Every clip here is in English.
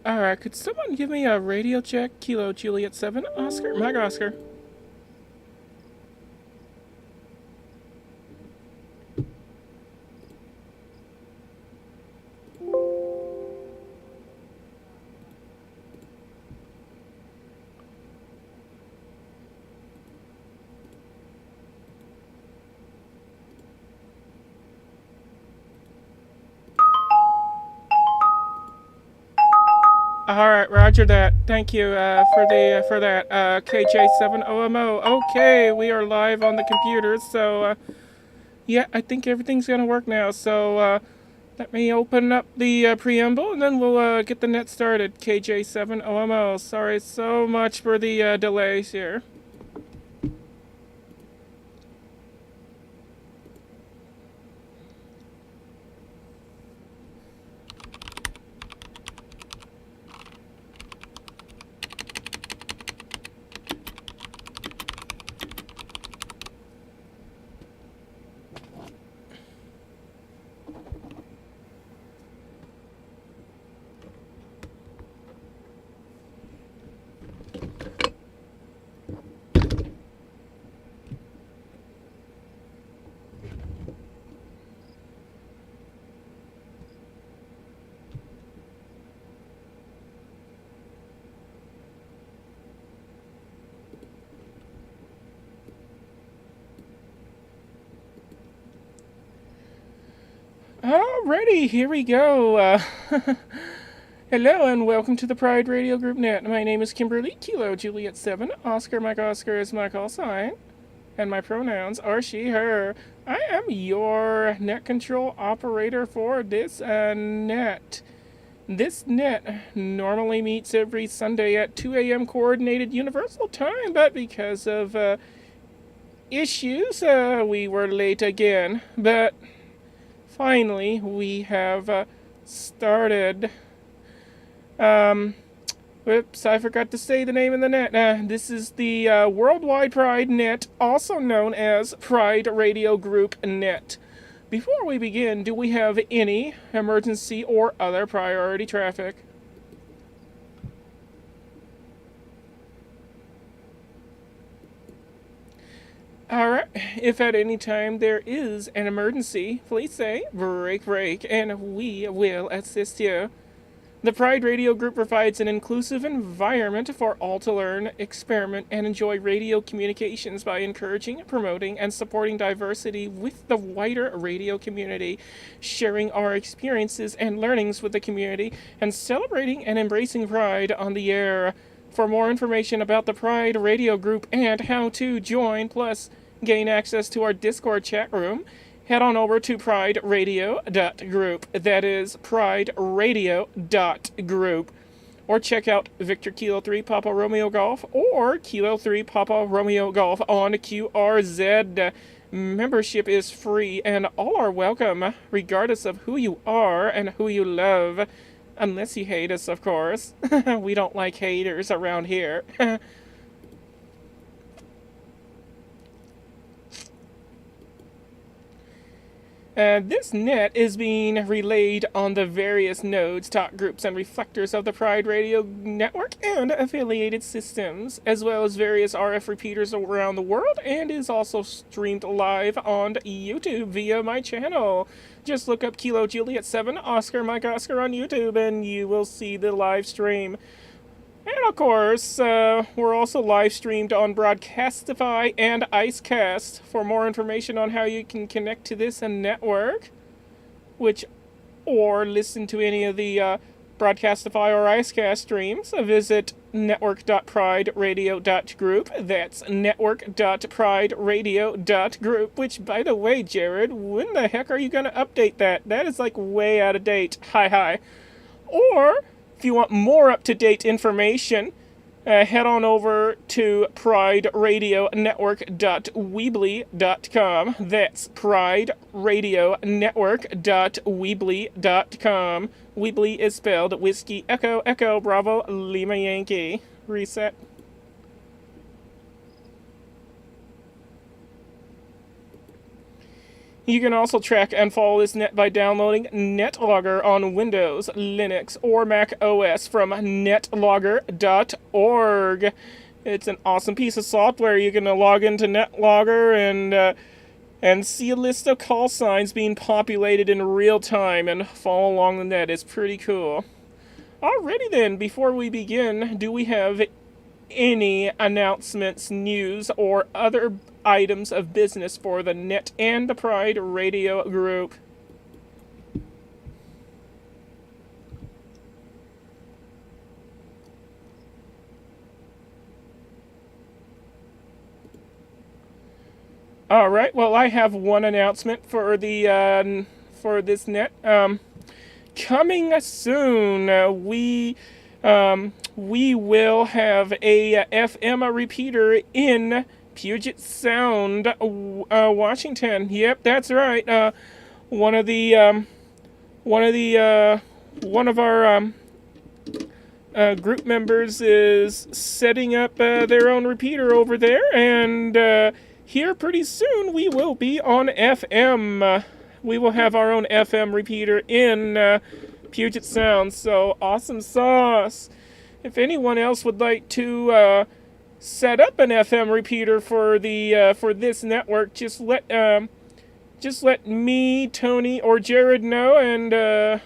Alright, could someone give me a radio check? Kilo Juliet 7, Oscar, Mike Oscar. Alright, roger that. Thank you for that. KJ7OMO. Okay, we are live on the computers, so yeah, I think everything's gonna work now. So let me open up the preamble and then we'll get the net started. KJ7OMO. Sorry so much for the delays here. Alrighty, here we go. Hello and welcome to the Pride Radio Group Net. My name is Kimberly, Kilo Juliet 7. Oscar Mike Oscar is my call sign. And my pronouns are she, her. I am your net control operator for this net. This net normally meets every Sunday at 2 a.m. Coordinated Universal Time, but because of issues, we were late again. But finally, we have started. Whoops, I forgot to say the name of the net. This is the Worldwide Pride Net, also known as Pride Radio Group Net. Before we begin, do we have any emergency or other priority traffic? Alright, if at any time there is an emergency, please say break, break, and we will assist you. The Pride Radio Group provides an inclusive environment for all to learn, experiment, and enjoy radio communications by encouraging, promoting, and supporting diversity with the wider radio community, sharing our experiences and learnings with the community, and celebrating and embracing Pride on the air. For more information about the Pride Radio Group and how to join, plus gain access to our Discord chat room, head on over to prideradio.group. That is prideradio.group. Or check out Victor Kilo 3 Papa Romeo Golf or Kilo 3 Papa Romeo Golf on QRZ. Membership is free and all are welcome, regardless of who you are and who you love. Unless you hate us, of course. We don't like haters around here. This net is being relayed on the various nodes, talk groups, and reflectors of the Pride Radio Network and affiliated systems, as well as various RF repeaters around the world, and is also streamed live on YouTube via my channel. Just look up Kilo Juliet 7 Oscar Mike Oscar on YouTube and you will see the live stream. And of course, we're also live streamed on Broadcastify and Icecast. For more information on how you can connect to this network, or listen to any of the Broadcastify or Icecast streams, visit network.prideradio.group. That's network.prideradio.group. Which, by the way, Jared, when the heck are you going to update that? That is like way out of date. Hi. Or if you want more up-to-date information, head on over to prideradionetwork.weebly.com. That's prideradionetwork.weebly.com. Weebly is spelled Whiskey Echo Echo Bravo Lima Yankee. Reset. You can also track and follow this net by downloading NetLogger on Windows, Linux, or Mac OS from netlogger.org. It's an awesome piece of software. You can log into NetLogger and see a list of call signs being populated in real time and follow along the net. It's pretty cool. Alrighty then, before we begin, do we have any announcements, news, or other items of business for the Net and the Pride Radio Group? All right. Well, I have one announcement for the for this net. Coming soon, we will have a FM repeater in Puget Sound, Washington. Yep, that's right. One of our group members is setting up their own repeater over there, and here pretty soon we will be on FM. We will have our own FM repeater in Puget Sound, so awesome sauce. If anyone else would like to set up an FM repeater for this network, just let me, Tony, or Jared know, and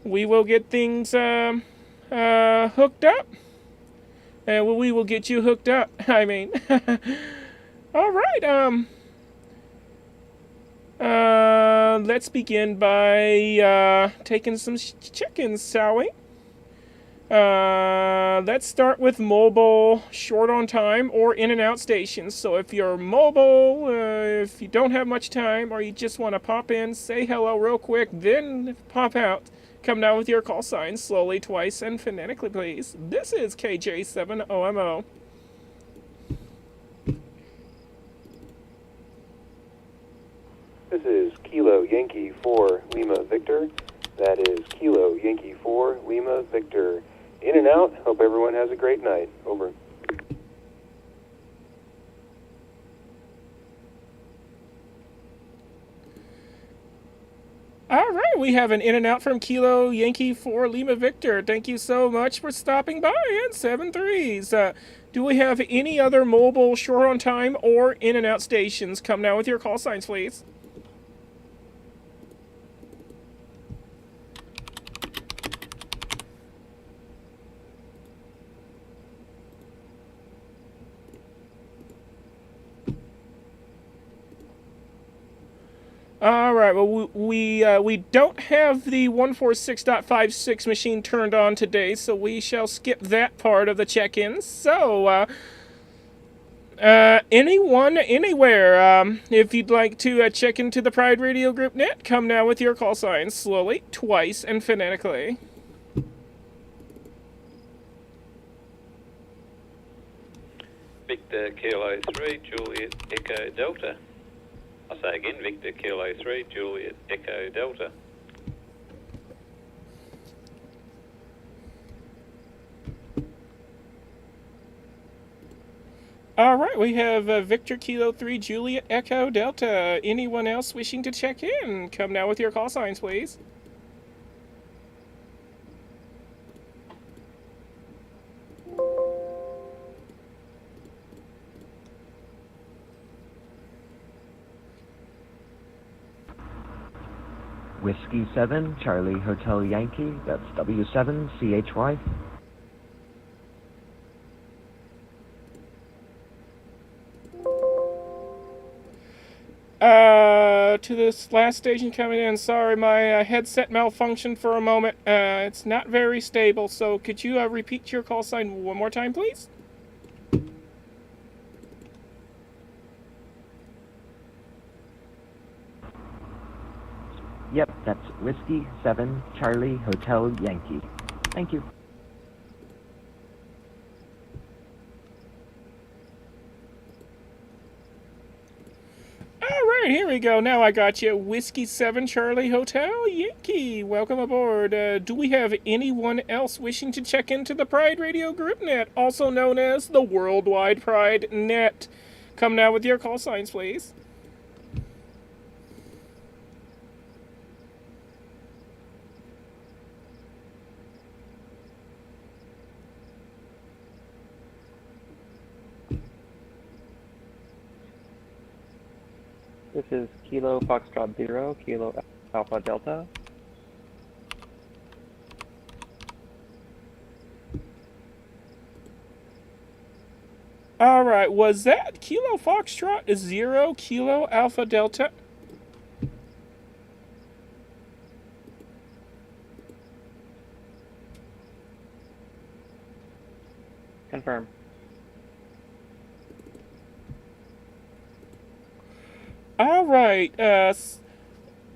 we will get things hooked up. And we will get you hooked up. I mean, all right. Let's begin by taking some check-ins, shall we? Let's start with mobile, short on time, or in and out stations. So if you're mobile, if you don't have much time, or you just want to pop in, say hello real quick, then pop out. Come down with your call sign slowly, twice, and phonetically, please. This is KJ7OMO. This is Kilo Yankee 4 Lima Victor. That is Kilo Yankee 4 Lima Victor. In and out. Hope everyone has a great night. Over. All right, we have an in and out from Kilo Yankee 4 Lima Victor. Thank you so much for stopping by at 7-3s. Do we have any other mobile, short on time, or in and out stations? Come now with your call signs, please. All right. Well, we don't have the 146.56 machine turned on today, so we shall skip that part of the check-in. So, anyone, anywhere, if you'd like to check into the Pride Radio Group net, come now with your call signs slowly, twice, and phonetically. Victor Kilo 3 Juliet Echo Delta. I'll say again, Victor Kilo 3 Juliet Echo Delta. All right, we have Victor Kilo 3 Juliet Echo Delta. Anyone else wishing to check in? Come now with your call signs, please. Whiskey 7, Charlie Hotel Yankee, that's W7CHY. To this last station coming in, sorry, my headset malfunctioned for a moment. It's not very stable, so could you repeat your call sign one more time, please? Yep, that's Whiskey 7, Charlie Hotel Yankee. Thank you. Alright, here we go. Now I got you. Whiskey 7 Charlie Hotel Yankee. Welcome aboard. Do we have anyone else wishing to check into the Pride Radio Group Net, also known as the Worldwide Pride Net? Come now with your call signs, please. This is Kilo Foxtrot 0, Kilo Alpha Delta. All right, was that Kilo Foxtrot 0, Kilo Alpha Delta? Confirm. All right,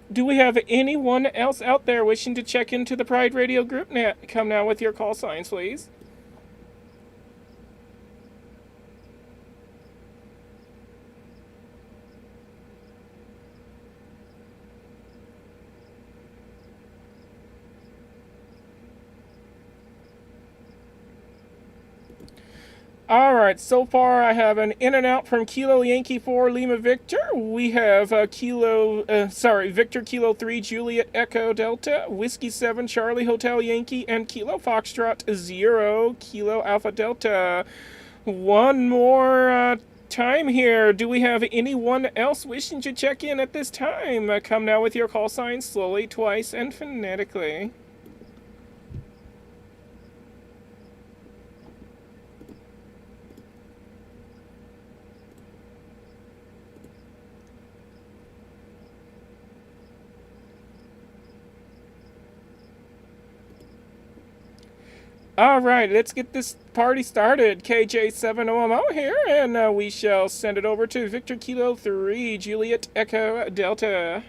do we have anyone else out there wishing to check into the Pride Radio group? Now, come now with your call signs, please. All right, so far I have an in and out from Kilo Yankee 4 Lima Victor. We have Victor Kilo 3 Juliet Echo Delta, Whiskey 7 Charlie Hotel Yankee, and Kilo Foxtrot 0 Kilo Alpha Delta. One more time here. Do we have anyone else wishing to check in at this time? Come now with your call signs slowly, twice, and phonetically. All right, let's get this party started. KJ7OMO here, and we shall send it over to Victor Kilo 3 Juliet Echo Delta.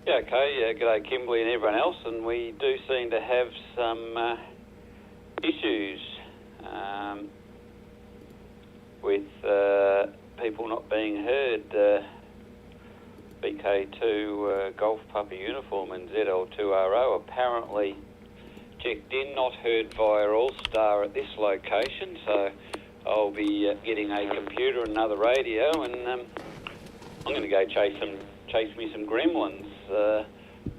Yeah, okay. G'day, Kimberly and everyone else. And we do seem to have some issues with people not being heard. BK2 Golf Papa Uniform and ZL2RO apparently checked in, not heard via All-Star at this location, so I'll be getting a computer and another radio, and I'm going to go chase me some gremlins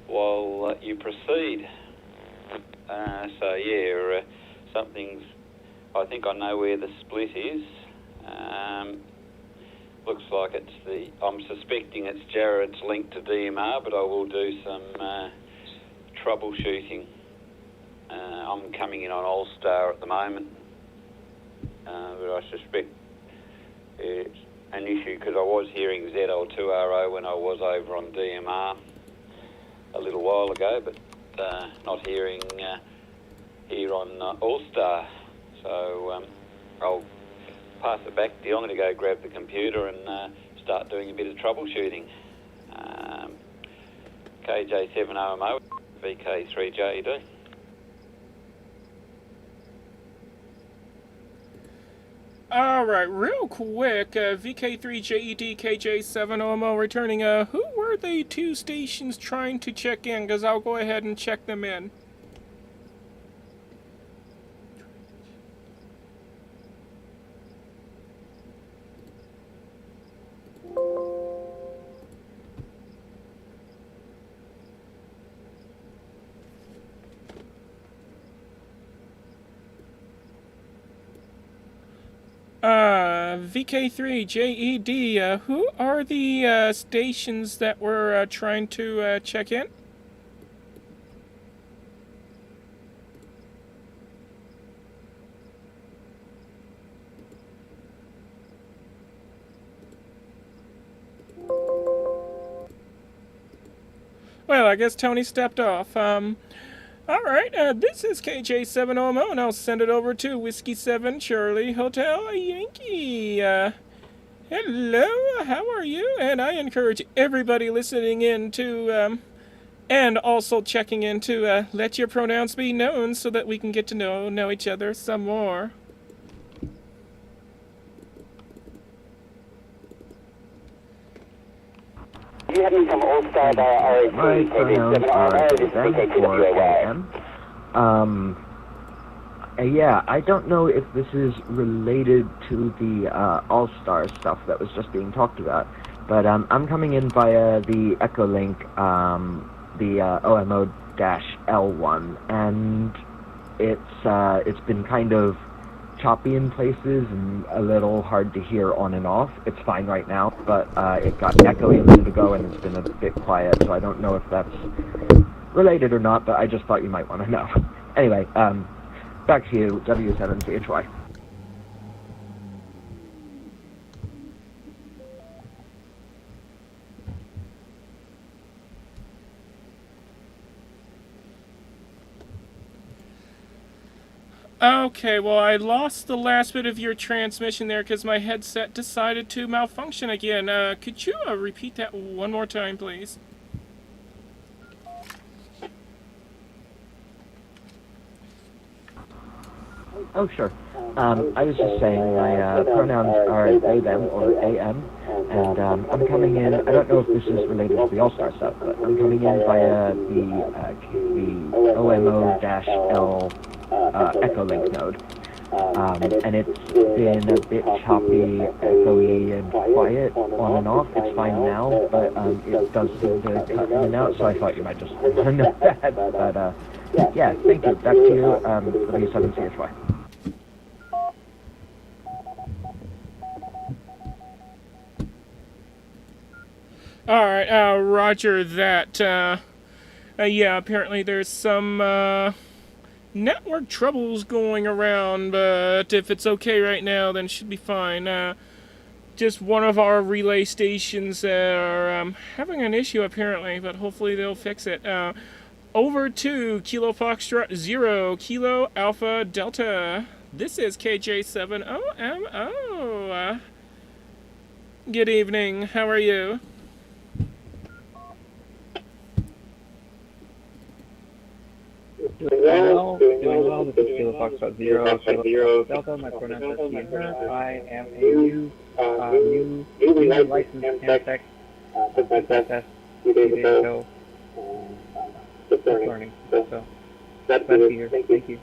while you proceed. Something's... I think I know where the split is. Looks like I'm suspecting it's Jared's link to DMR, but I will do some troubleshooting. I'm coming in on All-Star at the moment, but I suspect it's an issue because I was hearing ZL2RO when I was over on DMR a little while ago, but not hearing here on All-Star. So I'll pass it back to you. I'm going to go grab the computer and start doing a bit of troubleshooting. KJ7OMO, VK3JD. All right, real quick, VK3JED, KJ7OMO returning. Who were the two stations trying to check in? Because I'll go ahead and check them in. VK3JED, who are the stations that were trying to check in? Well, I guess Tony stepped off. Alright, this is KJ7OMO, and I'll send it over to Whiskey 7 Charlie Hotel Yankee. Hello, how are you? And I encourage everybody listening in to, and also checking in to, let your pronouns be known so that we can get to know each other some more. You have me from All-Star via RAC, KJ7RO, this is BK2WAY. Yeah, I don't know if this is related to the All-Star stuff that was just being talked about, but I'm coming in via the Echolink, the OMO-L1, and it's been kind of choppy in places and a little hard to hear on and off. It's fine right now, but it got echoey a minute ago and it's been a bit quiet, so I don't know if that's related or not, but I just thought you might want to know. Anyway, back to you, W7CHY. Okay, well, I lost the last bit of your transmission there because my headset decided to malfunction again. Could you repeat that one more time, please? Oh, sure. I was just saying my pronouns are they, them, or AM, and I'm coming in, I don't know if this is related to the All-Star stuff, but I'm coming in via the OMO-L Echolink node. And it's been a bit choppy, echoey, and quiet on and off. It's fine now, but it does seem to cut in and out, so I thought you might just want to know that. But yeah, thank you. Back to you, W7CHY. Alright, roger that. Yeah, apparently there's some network troubles going around, but if it's okay right now, then it should be fine. Just one of our relay stations are having an issue apparently, but hopefully they'll fix it. Over to Kilo Foxtrot 0, Kilo Alpha Delta. This is KJ7OMO. Good evening, how are you? Doing well. This is Kilo Foxtrot 0, Kilo Delta. My pronouns are he and her. I am a newly licensed Camtech. Took my test 2 days ago. Just learning. So, glad to be here. Thank you.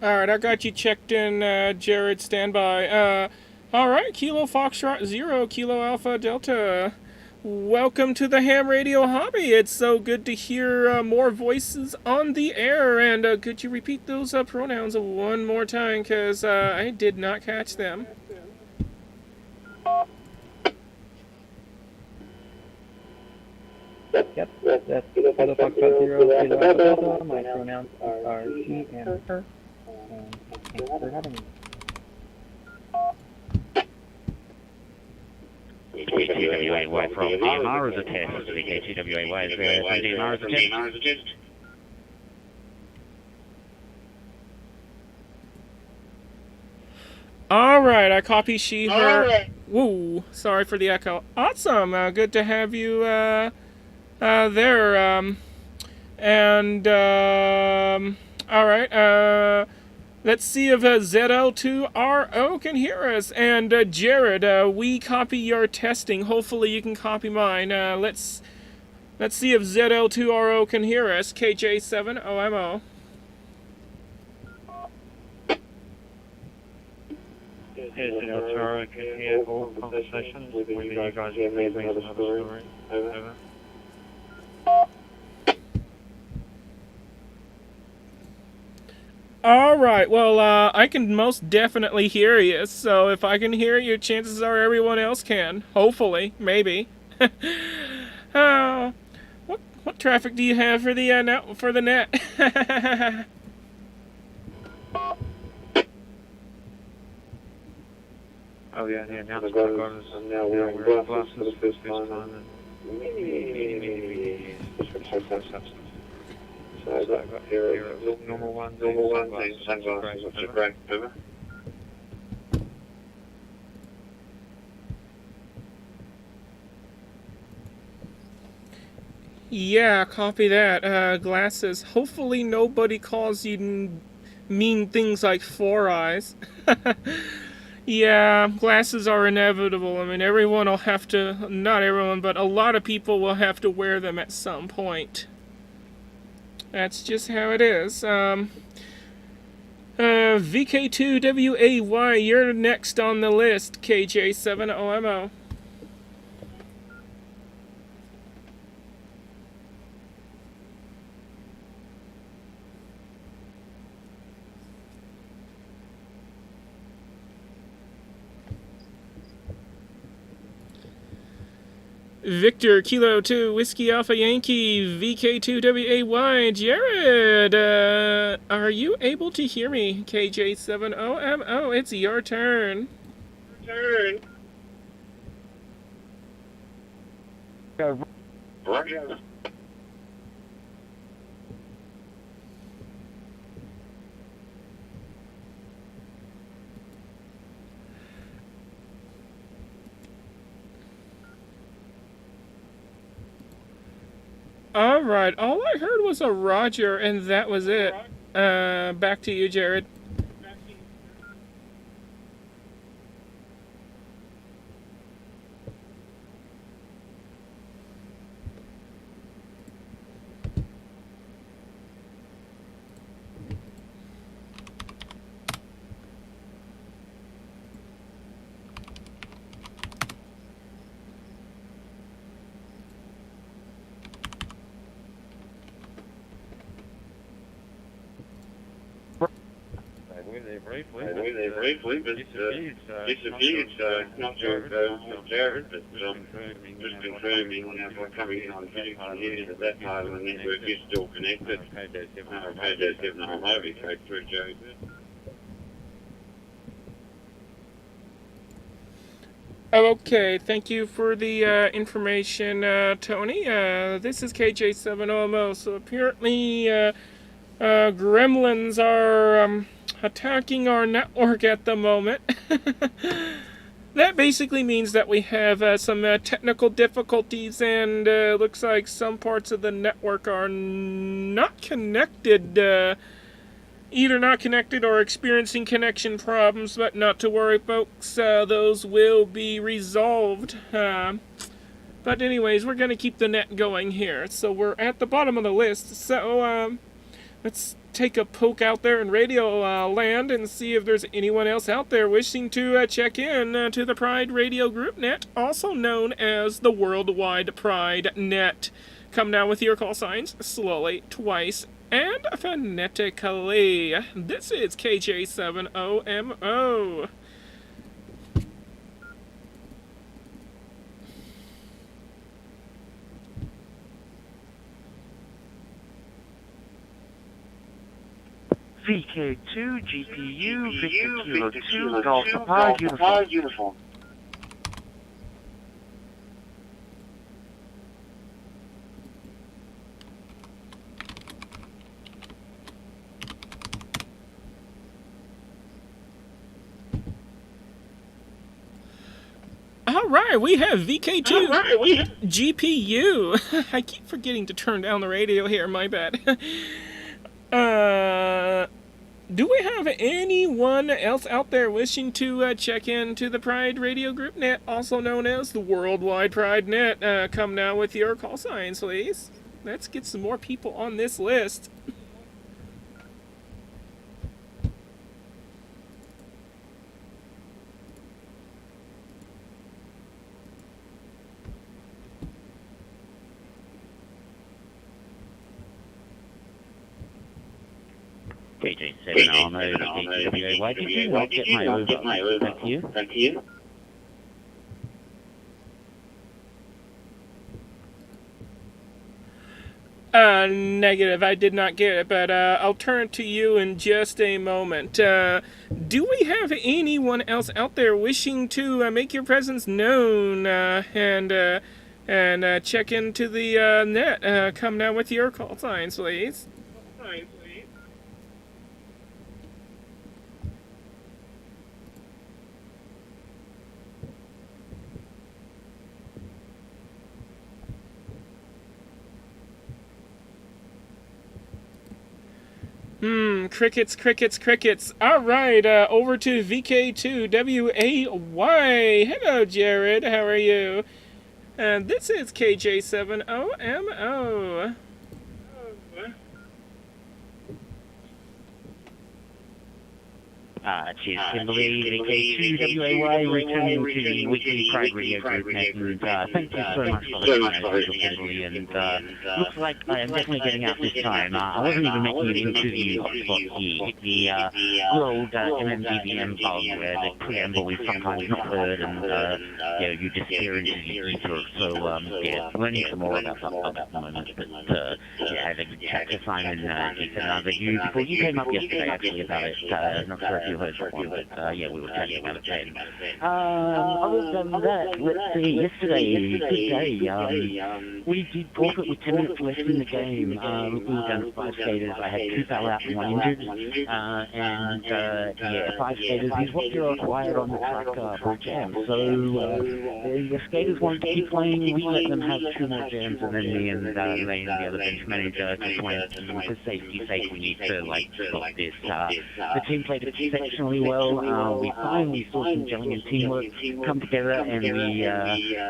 Alright, I got you checked in, Jared, standby. Alright, Kilo Foxtrot 0, Kilo Alpha Delta. Welcome to the ham radio hobby. It's so good to hear more voices on the air. And could you repeat those pronouns one more time? Because I did not catch them. Yep, that's Kilo Foxtrot 0, Kilo Alpha Delta. My pronouns are he and her. Thanks for having me. KTWAY from DMR is a test. KTWAY is from DMR is a test. Alright, I copy she, her. Right. Woo, sorry for the echo. Awesome, good to have you there. Alright, let's see if ZL2RO can hear us. And Jared, we copy your testing. Hopefully you can copy mine. Let's see if ZL2RO can hear us. KJ7OMO. ZL2RO can hear all conversations with you guys giving another story. Over. Alright, well, I can most definitely hear you, so if I can hear you, chances are everyone else can. Hopefully. Maybe. What traffic do you have for the net? Oh yeah, now the got us, and now we're in glasses for the first time, and so I've got here normal ones, sunglasses, which are great, over. Yeah, copy that. Glasses. Hopefully nobody calls you mean things like 4 eyes. Yeah, glasses are inevitable. I mean, everyone will have to, not everyone, but a lot of people will have to wear them at some point. That's just how it is. VK2WAY, you're next on the list, KJ7OMO. Victor, Kilo 2, Whiskey Alpha Yankee, VK2WAY, Jared, are you able to hear me? KJ7OMO, it's your turn. Roger. Alright, all I heard was a Roger, and that was it. Back to you, Jared. Briefly, but disappeared, so not sure if Jared, but just confirming we're coming in on the physical here that that part of the network is still connected. I've had that 7 movie code through Jared. Okay, thank you for the information, Tony. This is KJ7OMO, so apparently gremlins are attacking our network at the moment. That basically means that we have some technical difficulties, and looks like some parts of the network are not connected, either not connected or experiencing connection problems, but not to worry, folks, those will be resolved. But anyways, we're going to keep the net going here. So we're at the bottom of the list, so let's take a poke out there in radio land and see if there's anyone else out there wishing to check in to the Pride Radio Group Net, also known as the Worldwide Pride Net. Come now with your call signs, slowly, twice, and phonetically. This is KJ7OMO. VK2 GPU Victor Kilo 2 Golf Papa Uniform. Alright, we have VK2 GPU. I keep forgetting to turn down the radio here, my bad. Do we have anyone else out there wishing to check into the Pride Radio Group Net, also known as the Worldwide Pride Net? Come now with your call signs, please. Let's get some more people on this list. KJ7 why did you not get my over? Thank you. Negative, I did not get it, but I'll turn to you in just a moment. Do we have anyone else out there wishing to make your presence known and check into the net? Come now with your call signs, please. Crickets. Alright, over to VK2WAY. Hello, Jared. How are you? And this is KJ7OMO. Cheers, Kimberly, VK2WAY, returning to the weekly Pride Radio group net, and thank you so much for listening, as usual, Kimberly, and looks like I am definitely getting out this time. I wasn't even making it into the hotspot here. Hit the good old MMDBM bug where the preamble is sometimes not heard, and you disappear into the ether. So learning some more about that bug at the moment. But I had a good chat to Simon Ethan that you before you came up yesterday actually about it. Not sure if you heard that one, but we were chatting about it then. Other than that, let's see. Yesterday, good day. We did forfeit with 10 minutes left in the game. We were down to 5 skaters. I had 2 fell out and 1 injured. And 5 skaters is what you're required on the track for jams. So the skaters wanted to keep playing. We let them have 2 more jams, and then me and the other bench manager just went, for safety's sake, we need to stop this. The team played exceptionally well. We finally saw some gelling and teamwork come together, and we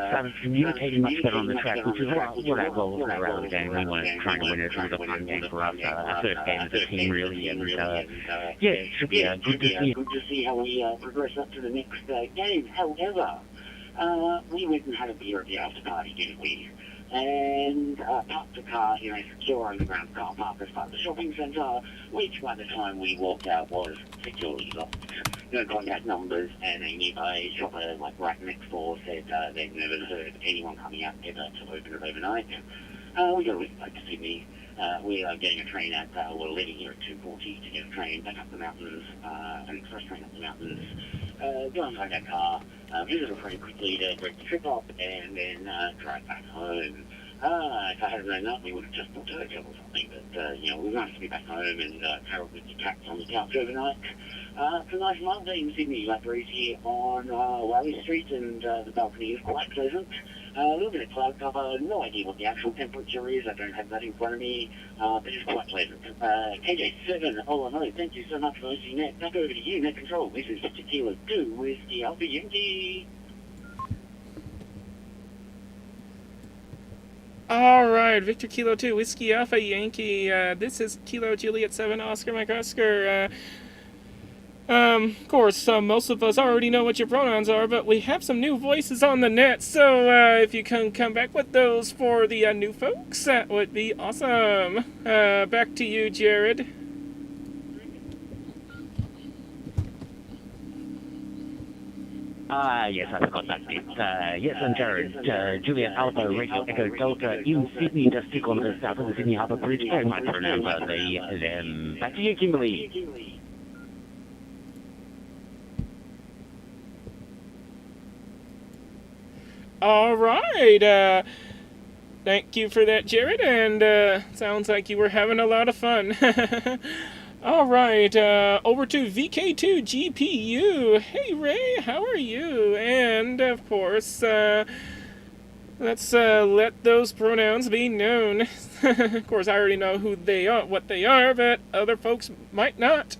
started communicating much better on the track, which is what our goal was around the game. We weren't trying to win it. It was a fun game for us. Our first game as a team, really, and it should be good to see how we progress up to the next game. However, we went and had a beer at the after party, didn't we? And parked the car in a secure underground car park as part of the shopping centre, which by the time we walked out was securely locked. No contact numbers, and a nearby shopper, right next door, said they'd never heard anyone coming out ever to open it overnight. We got a lift back to Sydney. We are getting a train at, we're leaving here at 2:40 to get a train back up the mountains, an express train up the mountains. Go inside that car, visit a friend quickly to break the trip up, and then drive back home. If I had known that, we would have just booked a hotel or something, but, it was nice to be back home and carol with the cats on the couch overnight. It's a nice Monday in Sydney, like breeze here on Wally Street, and the balcony is quite pleasant. A little bit of cloud cover, no idea what the actual temperature is, I don't have that in front of me, but it's quite pleasant. KJ7, no, thank you so much for listening, Net. Back over to you, Net Control. This is Tequila 2 with the Alpha Yankee. Alright, Victor Kilo 2, Whiskey Alpha Yankee. This is Kilo Juliet 7, Oscar Mike Oscar. Of course, most of us already know what your pronouns are, but we have some new voices on the net, so if you can come back with those for the new folks, that would be awesome. Back to you, Jared. Yes, I forgot that bit. Yes, I'm Jared. Juliet Alpha, Radio Echo Delta in Sydney, just stick on the south of the Sydney Harbour Bridge, and my pronouns are they, them. Back to you, Kimberly. All right. Thank you for that, Jared, and sounds like you were having a lot of fun. All right, over to VK2 GPU. Hey, Ray, how are you? And, of course, let's let those pronouns be known. Of course, I already know who they are, what they are, but other folks might not.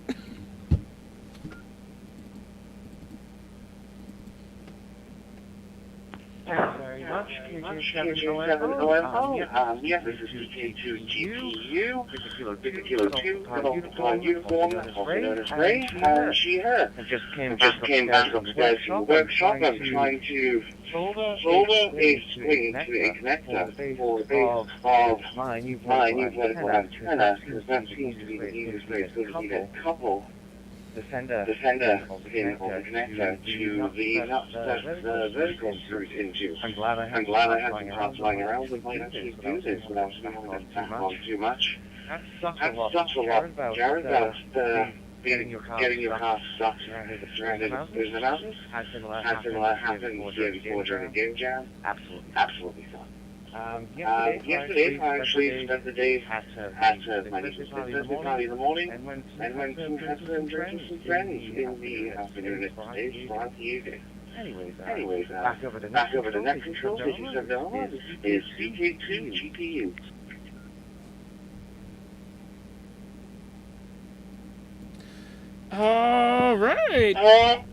Thanks very much. Yes, this is VK2 GPU, Victor Kilo 2, Golf Uniform, also known as Ray, and she, her. I just came back upstairs from the workshop. I'm trying to solder a swing to a connector for the base of my new vertical antenna, because that seems to be the easiest way to couple the sender pin of the connector to the nuts that the vertical screws into. I'm glad I had some parts lying around that might actually do this without having to tack on too much. That sucks a lot, Jared, about getting your car stuck surrounded in the mountains. Has similar happened here before during a game jam. Absolutely fun. Yesterday I actually spent the day at my niece's business party in the morning, and went to have some drinks with some friends in the afternoon at the stage throughout the evening. Anyways, back over to Net Control, this is VK2 GPU. All right.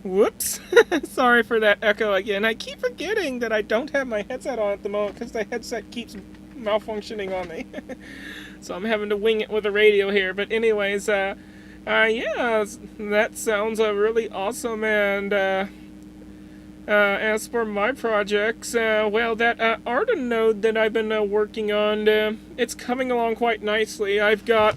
Whoops. Sorry for that echo again. I keep forgetting that I don't have my headset on at the moment because the headset keeps malfunctioning on me. So I'm having to wing it with the radio here. But anyways, Yeah, that sounds really awesome. And as for my projects, well, that Arden node that I've been working on, it's coming along quite nicely. I've got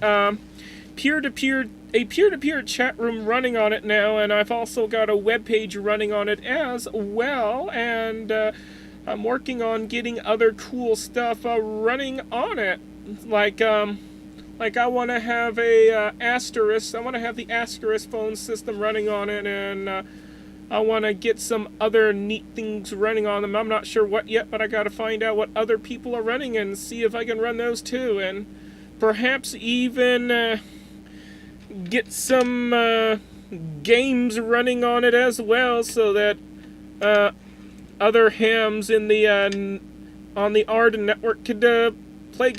peer-to-peer a peer-to-peer chat room running on it now, and I've also got a web page running on it as well. And I'm working on getting other cool stuff running on it, like I want to have a Asterisk. I want to have the Asterisk phone system running on it, and I want to get some other neat things running on them. I'm not sure what yet, but I got to find out what other people are running and see if I can run those too, and perhaps even get some games running on it as well, so that other hams in the on the Arden network could play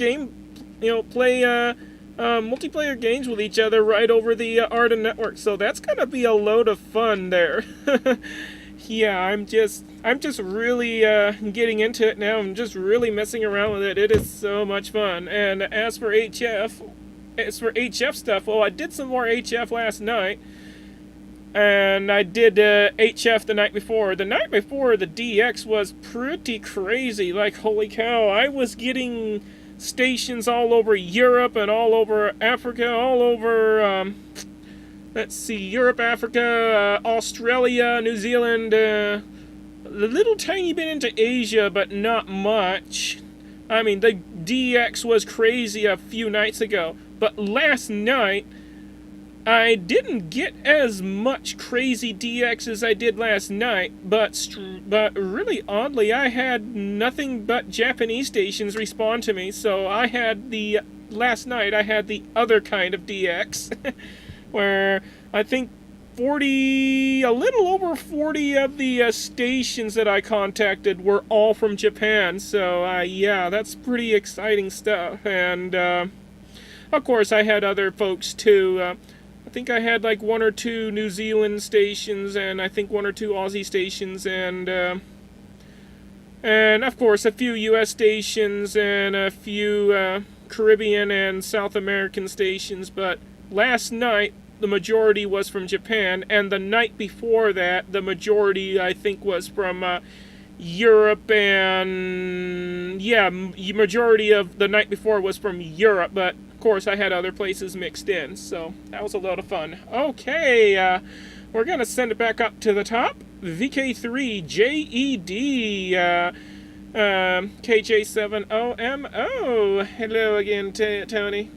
multiplayer games with each other right over the Arden network. So that's gonna be a load of fun there. Yeah, I'm just really getting into it now. I'm just really messing around with it. It is so much fun. And as for HF stuff, well, I did some more HF last night. And I did HF the night before. The night before, the DX was pretty crazy. Like, holy cow, I was getting stations all over Europe and all over Africa, all over, let's see, Europe, Africa, Australia, New Zealand, a little tiny bit into Asia, but not much. I mean, the DX was crazy a few nights ago, but last night, I didn't get as much crazy DX as I did last night, but really oddly, I had nothing but Japanese stations respond to me, so last night I had the other kind of DX, where I think a little over 40 of the stations that I contacted were all from Japan, so yeah, that's pretty exciting stuff. And of course I had other folks too. I think I had like 1 or 2 New Zealand stations, and I think 1 or 2 Aussie stations, and of course a few U.S. stations and a few Caribbean and South American stations. But last night the majority was from Japan, and the night before that the majority I think was from Europe, and yeah, majority of the night before was from Europe, but of course I had other places mixed in, so that was a lot of fun. Okay, we're gonna send it back up to the top. VK3JED, KJ7OMO. Hello again, Tony.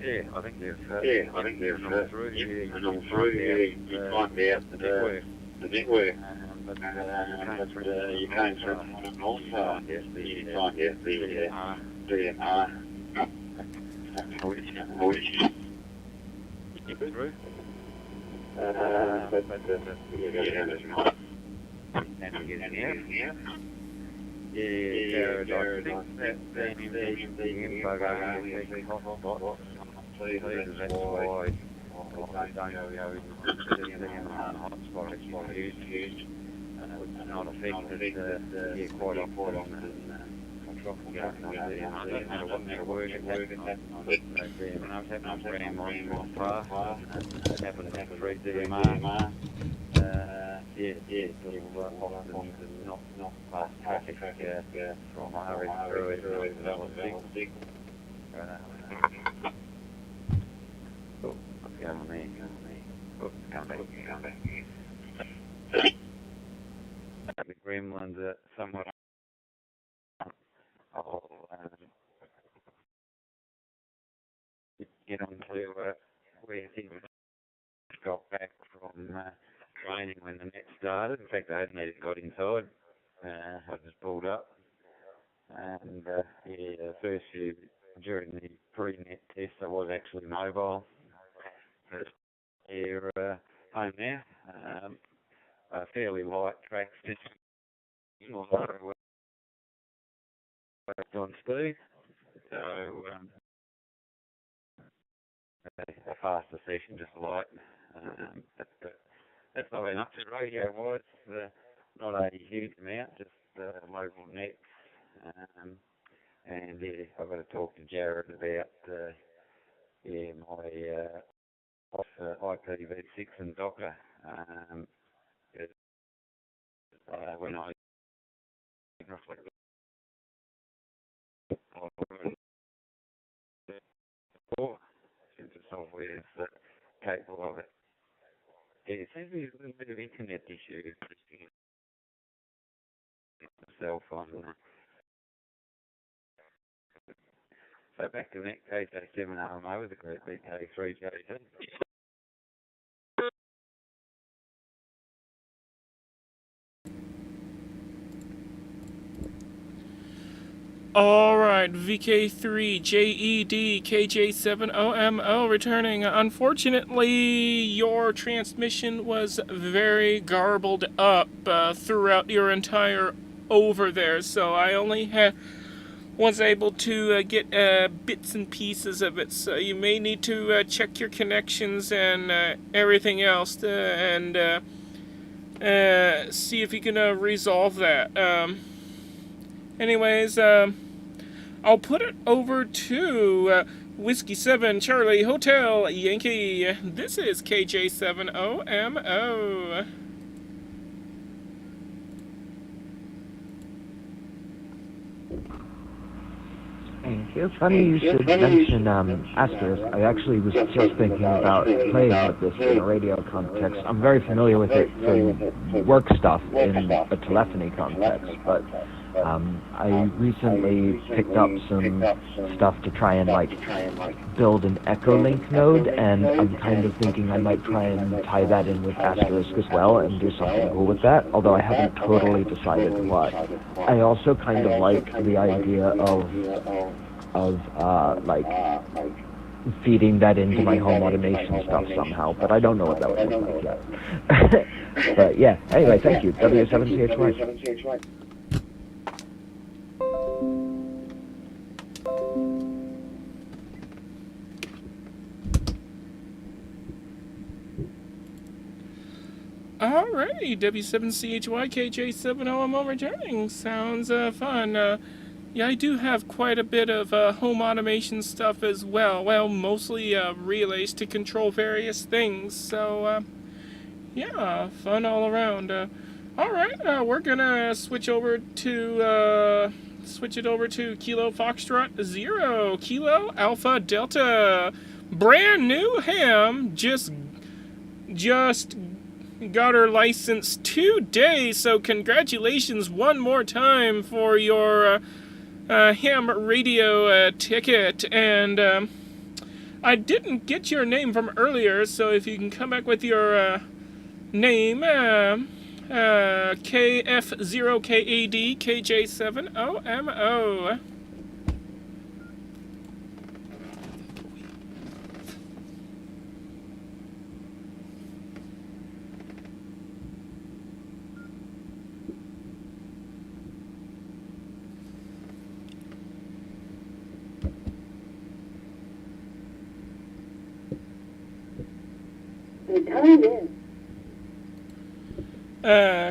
Yeah, I think they've through you here. find out the network. But you came through an all-star. You find out the DMR. Which through? But yeah, that's right. And we get here. Yeah, Jared, I think that the info going to be hotspot. Please, that's why I don't go in the hotspot is used. It's not affected quite often. I don't matter what network it happens on. It happens on Ram on far. It happens on 3 DMR. Yeah, often not fast traffic from RS through it. That was big. Oh, what's going on there? Oh, come back. The gremlins are somewhat. Get on to where things got back from training when the net started. In fact, I hadn't even got inside. I just pulled up. And first few, during the pre-net test, I was actually mobile. But here, home now. A fairly light track system. On speed. So, a faster session, just light. That's all enough to radio-wise. Not a huge amount, just local nets. And I've got to talk to Jared about my IPv6 and Docker. When I reflect since the software is capable of it. It seems to be a little bit of internet issues myself on. So back to that KJ7 RMO with the group BK3JT. Alright, VK3JED KJ7OMO returning. Unfortunately, your transmission was very garbled up throughout your entire over there, so I only was able to get bits and pieces of it, so you may need to check your connections and everything else and see if you can resolve that. Anyways, I'll put it over to Whiskey 7 Charlie Hotel Yankee. This is KJ7OMO. Thank you. Funny you should mention Asterisk. I actually was just thinking about playing with this in a radio context. I'm very familiar with it from work stuff in a telephony context, but I recently picked up some stuff to try and build an Echolink node, and I'm kind of thinking I might try and tie that in with Asterisk as well and do something cool with that, although I haven't totally decided what. I also kind of like the idea of feeding that into my home automation stuff somehow, but I don't know what that would look like yet. But yeah, anyway, thank you. W7CHY. Alrighty, W7CHY KJ7OMO returning. Sounds fun. Yeah, I do have quite a bit of home automation stuff as well. Well, mostly relays to control various things. So, yeah, fun all around. Alright, we're gonna switch it over to Kilo Foxtrot 0, Kilo Alpha Delta. Brand new ham, just got her license today, so congratulations one more time for your ham radio ticket. And I didn't get your name from earlier, so if you can come back with your name, KF0KAD KJ7OMO.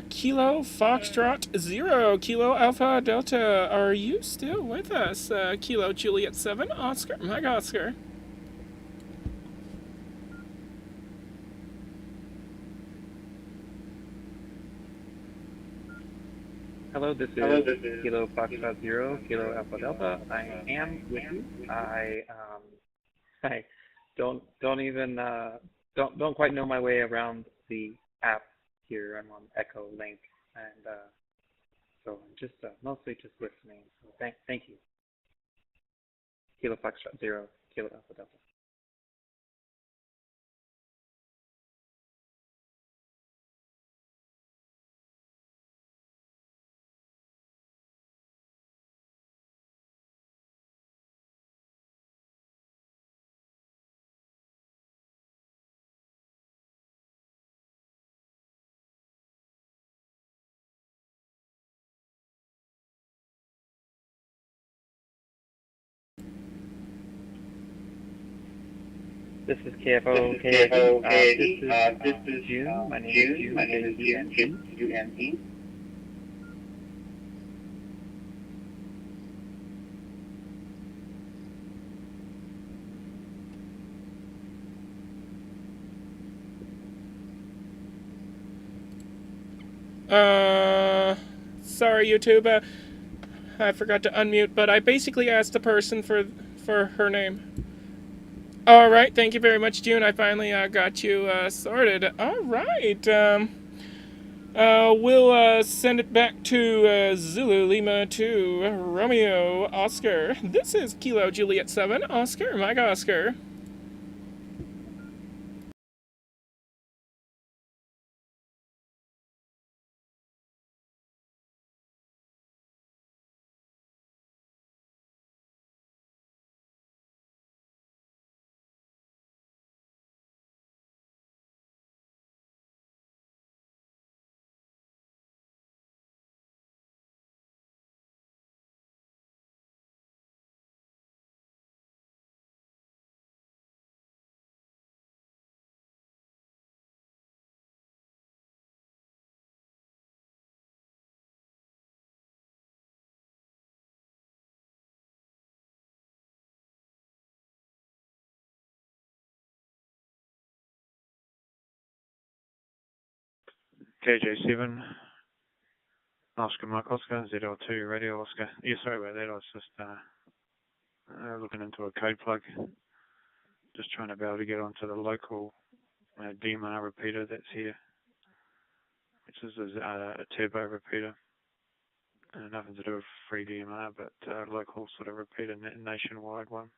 Kilo Foxtrot 0, Kilo Alpha Delta, are you still with us? Kilo Juliet 7, Oscar, Mike Oscar. Hello, this is Kilo Foxtrot 0, Kilo Alpha Delta. I am with you. I don't quite know my way around the app here. I'm on Echolink, and so I'm just mostly just listening. So thank you. Kilo Foxtrot 0, Kilo Alpha Delta. This is KFO. This is June. My name is June. UNE. Sorry, YouTube. I forgot to unmute, but I basically asked the person for her name. All right, thank you very much, June. I finally got you sorted. All right. We'll send it back to Zulu Lima to Romeo Oscar. This is Kilo Juliet 7 Oscar, Mike Oscar. KJ7, Oscar Mike Oscar, ZL2 Radio Oscar. Yeah, sorry about that. I was just looking into a code plug. Just trying to be able to get onto the local DMR repeater that's here, which is a turbo repeater. Nothing to do with free DMR, but local sort of repeater, nationwide one.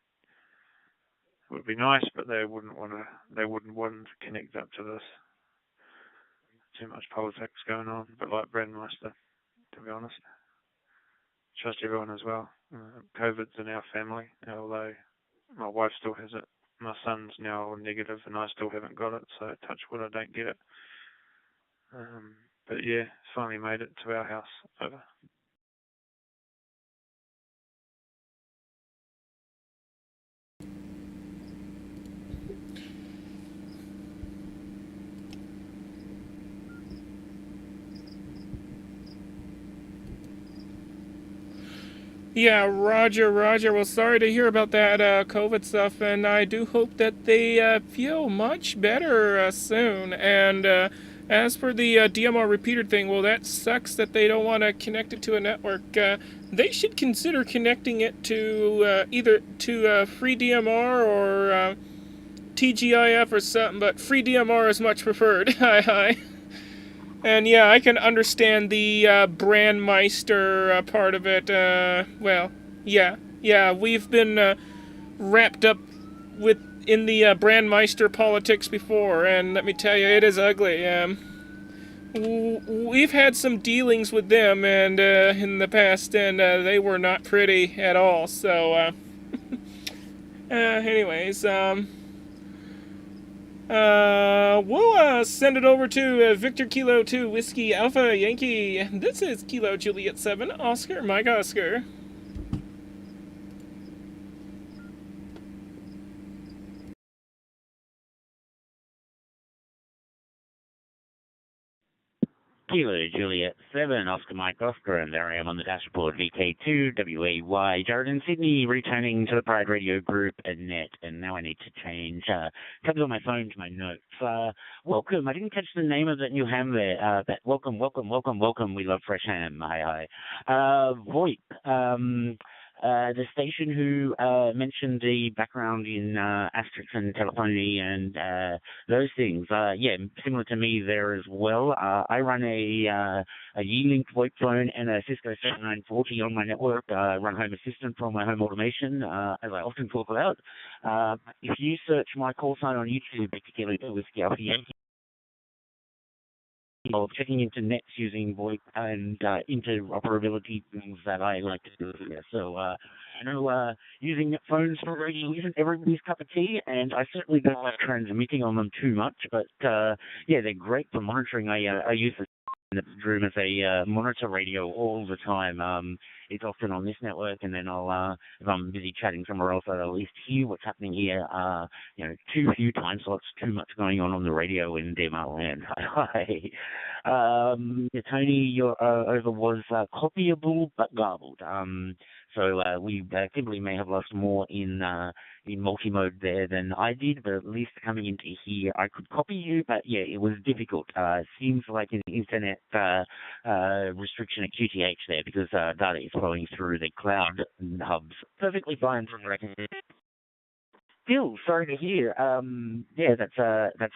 It would be nice, but they wouldn't want to connect up to this. Too much politics going on, but like Brandmeister, to be honest. Trust everyone as well. COVID's in our family, although my wife still has it. My son's now negative and I still haven't got it, so touch wood I don't get it. But yeah, finally made it to our house. Over. Yeah, Roger. Well, sorry to hear about that COVID stuff, and I do hope that they feel much better soon. And as for the DMR repeater thing, well, that sucks that they don't want to connect it to a network. They should consider connecting it to either to free DMR or TGIF or something, but free DMR is much preferred. Hi. And yeah, I can understand the Brandmeister part of it. Well, yeah, we've been wrapped up in the Brandmeister politics before, and let me tell you, it is ugly. We've had some dealings with them, and in the past, and they were not pretty at all. So, anyways, we'll send it over to Victor Kilo 2 Whiskey Alpha Yankee. This is Kilo Juliet 7 Oscar Mike Oscar. Kilo Juliet 7, Oscar Mike Oscar, and there I am on the dashboard, VK2, WAY, Jared in Sydney, returning to the Pride Radio Group and net, and now I need to change tabs on my phone to my notes. Welcome, I didn't catch the name of that new ham there, but welcome, we love fresh ham, hi. VoIP, the station who mentioned the background in asterisks and telephony and those things. Yeah, similar to me there as well. I run a Yeelink VoIP phone and a Cisco 7940 on my network. I run Home Assistant for my home automation, as I often talk about. If you search my call sign on YouTube, particularly with Whiskey Yankee, of checking into nets using VoIP and interoperability things that I like to do here. So I know using phones for radio isn't everybody's cup of tea, and I certainly don't like transmitting on them too much, but yeah, they're great for monitoring. I use the room as a monitor radio all the time. it's often on this network, and then I'll, if I'm busy chatting somewhere else, I'll at least hear what's happening here. Too few time slots, too much going on the radio in DMR land. Hi. Tony, your over was copyable but garbled. So Kimberly may have lost more in multi-mode there than I did, but at least coming into here, I could copy you, but yeah, it was difficult. Seems like an internet restriction at QTH there, because data is flowing through the cloud hubs perfectly fine from the record. Still, sorry to hear. That's.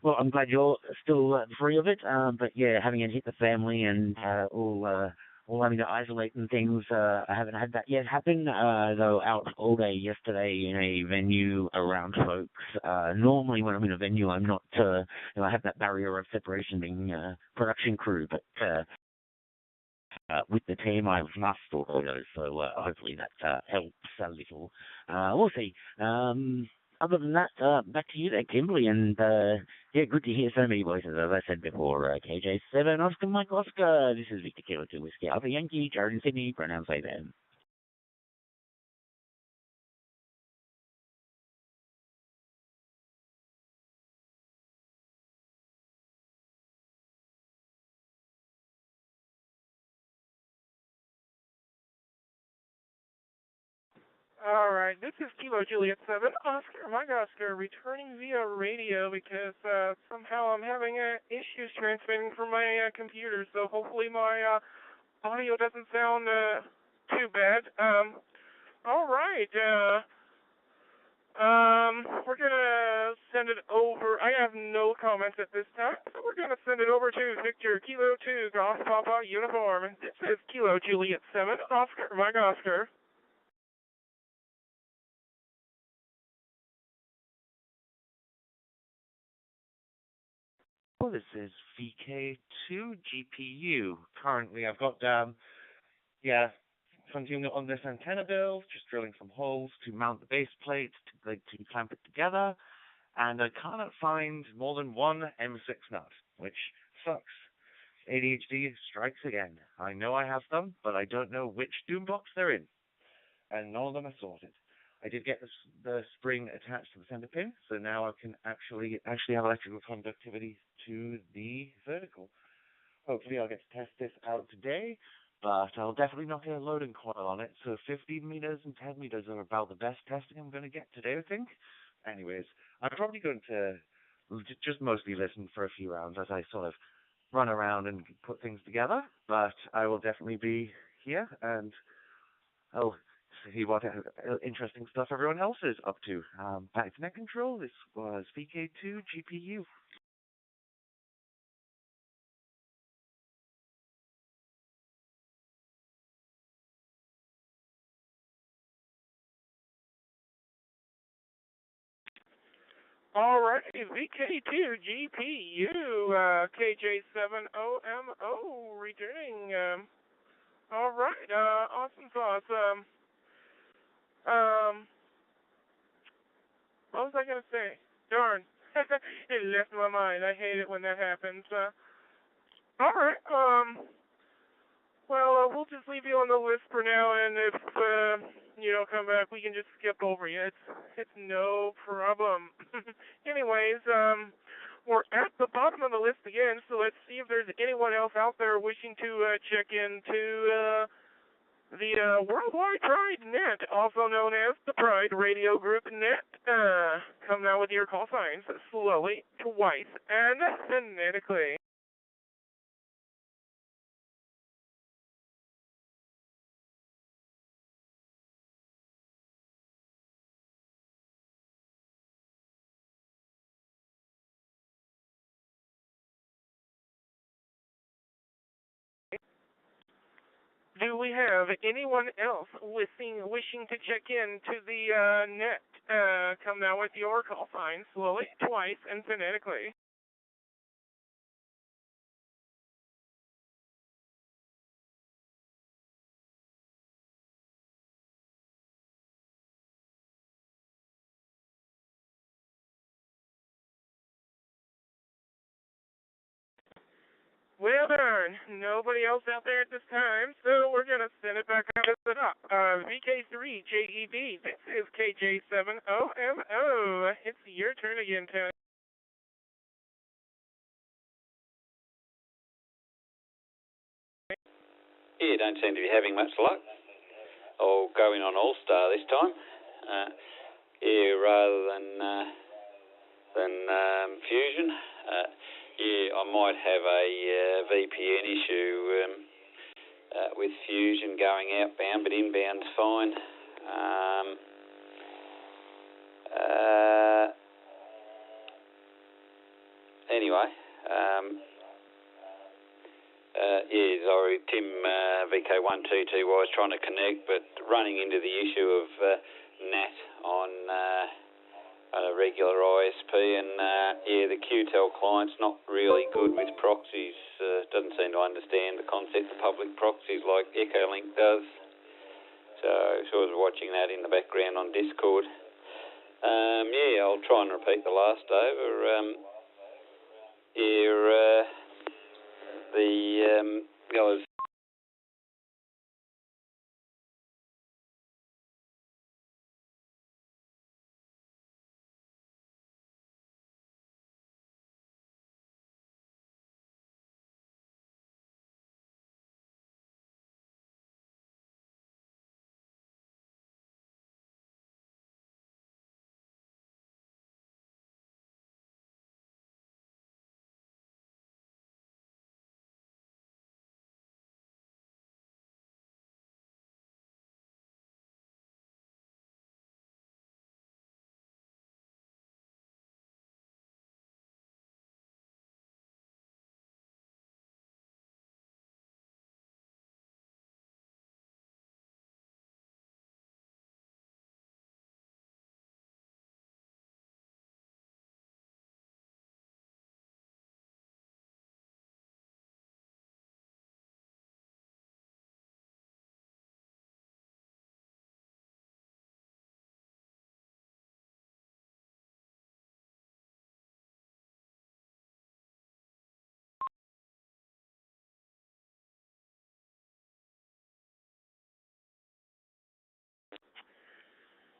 Well, I'm glad you're still free of it, but yeah, having it hit the family and all having to isolate and things, I haven't had that yet happen, though out all day yesterday in a venue around folks. Normally when I'm in a venue, I'm not, I have that barrier of separation being production crew, but with the team, I've mastered all those, so hopefully that helps a little. We'll see. Other than that, back to you there, Kimberly, and yeah, good to hear so many voices, as I said before. KJ7, Oscar Mike Oscar, this is Victor Kilo 2 Whiskey Alpha Yankee, Jared in Sydney, pronouns they them. Alright, this is Kilo Juliet 7, Oscar Mike Oscar, returning via radio because somehow I'm having issues transmitting from my computer, so hopefully my audio doesn't sound too bad. Alright, we're gonna send it over. I have no comments at this time, so we're gonna send it over to Victor Kilo 2, Golf Papa Uniform. This is Kilo Juliet 7, Oscar Mike Oscar. Well, this is VK2 GPU. Currently, I've got, continuing on this antenna build, just drilling some holes to mount the base plate, to clamp it together, and I cannot find more than one M6 nut, which sucks. ADHD strikes again. I know I have them, but I don't know which doom box they're in, and none of them are sorted. I did get the spring attached to the center pin, so now I can actually have electrical conductivity to the vertical. Hopefully I'll get to test this out today, but I'll definitely not get a loading coil on it, so 15 meters and 10 meters are about the best testing I'm going to get today, I think. Anyways, I'm probably going to just mostly listen for a few rounds as I sort of run around and put things together, but I will definitely be here, and I'll see what interesting stuff everyone else is up to. Back to Net Control, this was VK2 GPU. Alright, VK2 GPU, KJ7OMO returning. Alright, awesome sauce. What was I gonna say? Darn. It left my mind. I hate it when that happens. Alright, well, we'll just leave you on the list for now, and if, you don't come back, we can just skip over you. It's no problem. Anyways, we're at the bottom of the list again, so let's see if there's anyone else out there wishing to check into the Worldwide Pride Net, also known as the Pride Radio Group Net. Come now with your call signs slowly, twice, and phonetically. Do we have anyone else wishing to check in to the net? Come now with your call sign slowly, twice, and phonetically. Well done. Nobody else out there at this time, so we're going to send it back out to the top. VK3JED, this is KJ7OMO. It's your turn again, Tony. Yeah, don't seem to be having much luck. I'll go in on All-Star this time. Rather than Fusion. I might have a VPN issue with Fusion going outbound, but inbound's fine. Anyway, sorry, Tim, VK122 was trying to connect, but running into the issue of NAT on a regular ISP, and the Qtel client's not really good with proxies. Doesn't seem to understand the concept of public proxies like Echolink does. So sort of watching that in the background on Discord. I'll try and repeat the last over. The guys.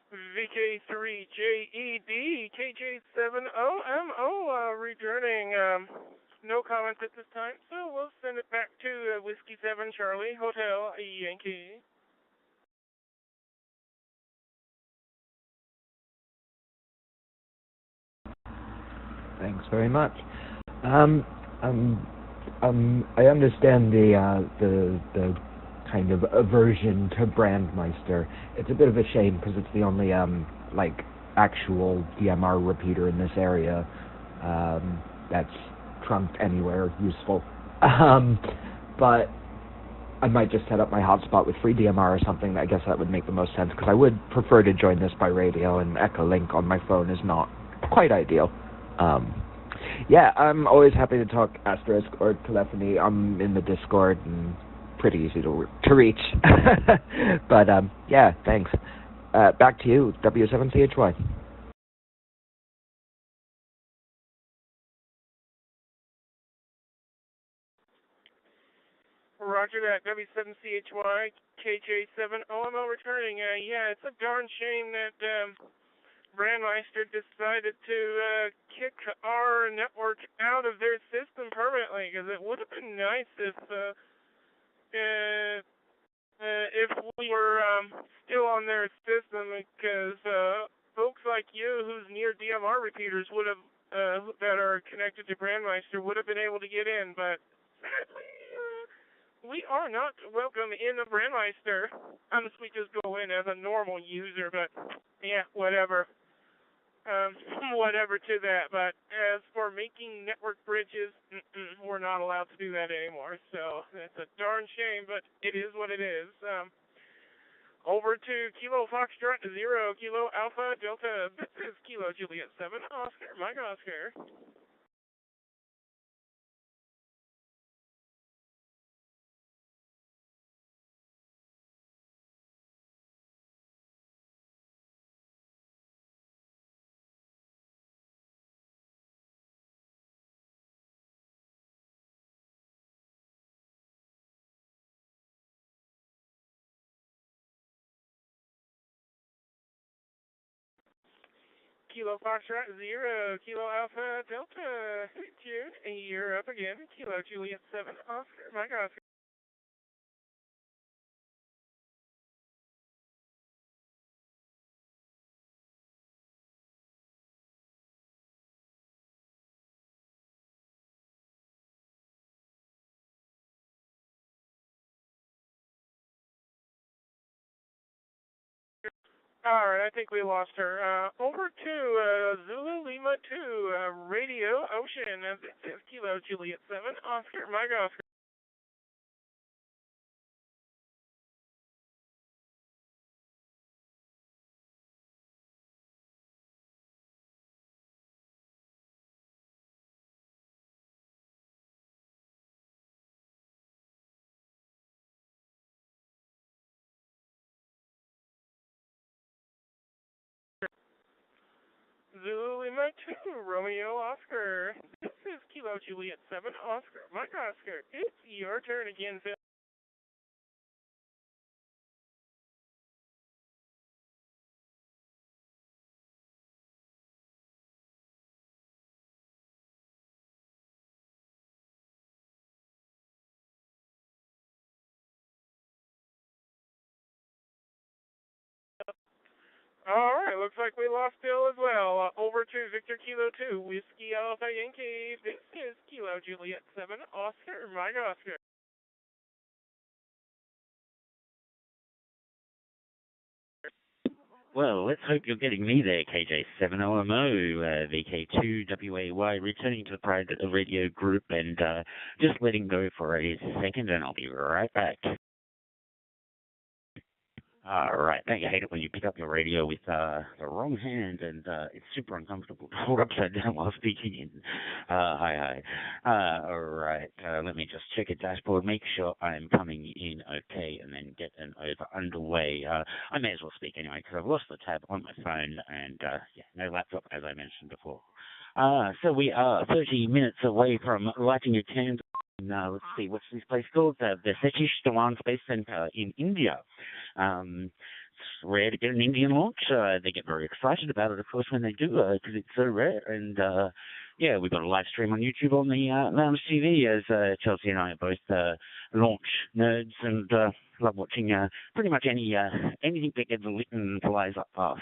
VK3JED, KJ7OMO, returning. No comments at this time, so we'll send it back to Whiskey 7 Charlie, Hotel Yankee. Thanks very much. I understand the kind of aversion to Brandmeister. It's a bit of a shame because it's the only actual DMR repeater in this area that's trunked anywhere useful. But I might just set up my hotspot with free DMR or something. I guess that would make the most sense because I would prefer to join this by radio, and Echolink on my phone is not quite ideal. I'm always happy to talk asterisk or telephony. I'm in the Discord and pretty easy to reach. But thanks. Back to you, W7CHY. Roger that, W7CHY, KJ7OMO returning. It's a darn shame that Brandmeister decided to kick our network out of their system permanently, because it would have been nice if we were still on their system, because folks like you who's near DMR repeaters would have that are connected to Brandmeister would have been able to get in, but we are not welcome in a Brandmeister unless we just go in as a normal user, but whatever. Whatever to that, but as for making network bridges, we're not allowed to do that anymore, so that's a darn shame, but it is what it is. Over to Kilo Foxtrot 0, Kilo Alpha Delta, this is Kilo Juliet 7, Oscar, Mike Oscar. Kilo Foxtrot 0, Kilo Alpha Delta, June, you're up again, Kilo Juliet 7, Oscar, Mike Oscar. Alright, I think we lost her. Over to Zulu Lima 2, Radio Ocean. This is Kilo Juliet 7, Oscar, Mike Oscar. Zulu Lima 2, Romeo Oscar. This is Kilo Juliet 7, Oscar, Mike Oscar. It's your turn again, Phil. Alright, looks like we lost Bill as well. Over to Victor Kilo 2, Whiskey Alpha Yankee. This is Kilo Juliet 7, Oscar, Mike Oscar. Well, let's hope you're getting me there, KJ7OMO, VK2WAY, returning to the Pride Radio Group and just letting go for a second, and I'll be right back. Alright, don't you hate it when you pick up your radio with the wrong hand and it's super uncomfortable to hold upside down while speaking in? Hi. Alright, let me just check a dashboard, make sure I'm coming in okay, and then get an over underway. I may as well speak anyway, because I've lost the tab on my phone, and no laptop, as I mentioned before. So we are 30 minutes away from lighting a candle. Let's see, what's this place called? The Satish Dhawan Space Center in India. It's rare to get an Indian launch. They get very excited about it, of course, when they do, because it's so rare. And we've got a live stream on YouTube on the Lounge TV, as Chelsea and I are both launch nerds and love watching pretty much anything that gets lit and flies up fast.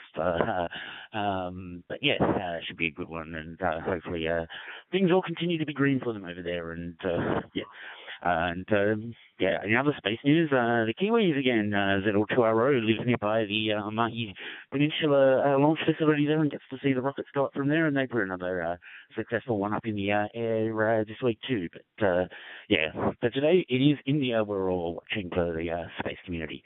But yes, should be a good one, and hopefully things all continue to be green for them over there. And in other space news, the Kiwis again, ZL2RO lives nearby the Mahi Peninsula launch facility there and gets to see the rockets go up from there, and they put another successful one up in the air this week too. But today it is India we're all watching for the space community.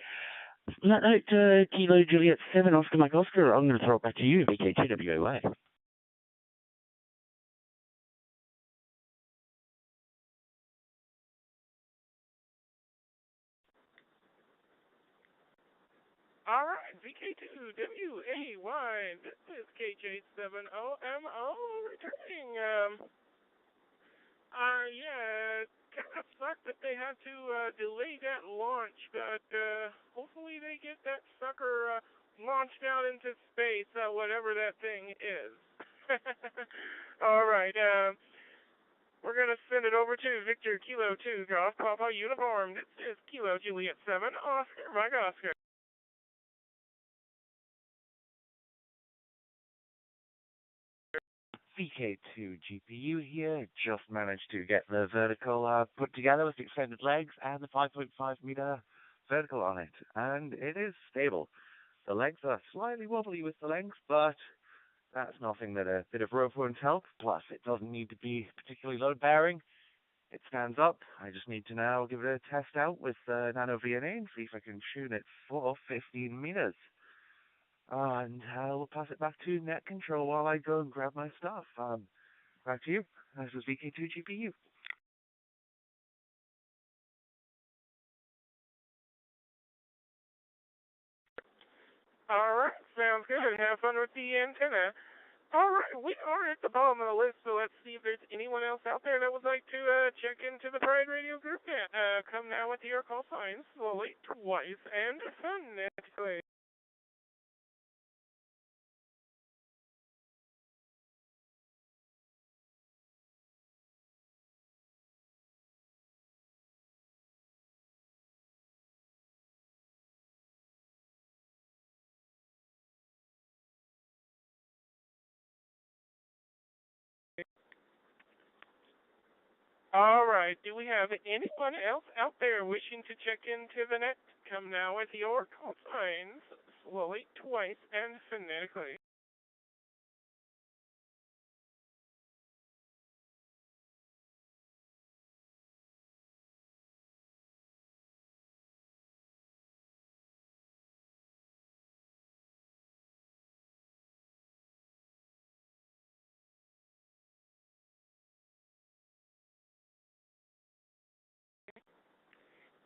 On that note, Kilo Juliet 7, Oscar Mike Oscar, I'm going to throw it back to you, VK2WAY. Alright, VK2WAY, this is KJ7OMO returning. Kind of sucked that they had to delay that launch, but hopefully they get that sucker launched out into space, whatever that thing is. Alright, we're going to send it over to Victor Kilo 2, Golf Papa Uniform. This is Kilo Juliet 7, Oscar, Mike Oscar. VK2 GPU here, just managed to get the vertical put together with extended legs and the 5.5 meter vertical on it, and it is stable. The legs are slightly wobbly with the length, but that's nothing that a bit of rope won't help, plus it doesn't need to be particularly load-bearing. It stands up. I just need to now give it a test out with Nano VNA and see if I can tune it for 15 meters. And we'll pass it back to net control while I go and grab my stuff. Back to you. This is VK2 GPU. Alright, sounds good. Have fun with the antenna. Alright, we are at the bottom of the list, so let's see if there's anyone else out there that would like to check into the Pride Radio Group yet. Come now with your call signs slowly, twice, and phonetically. All right. Do we have anyone else out there wishing to check into the net? Come now with your call signs, slowly, twice, and phonetically.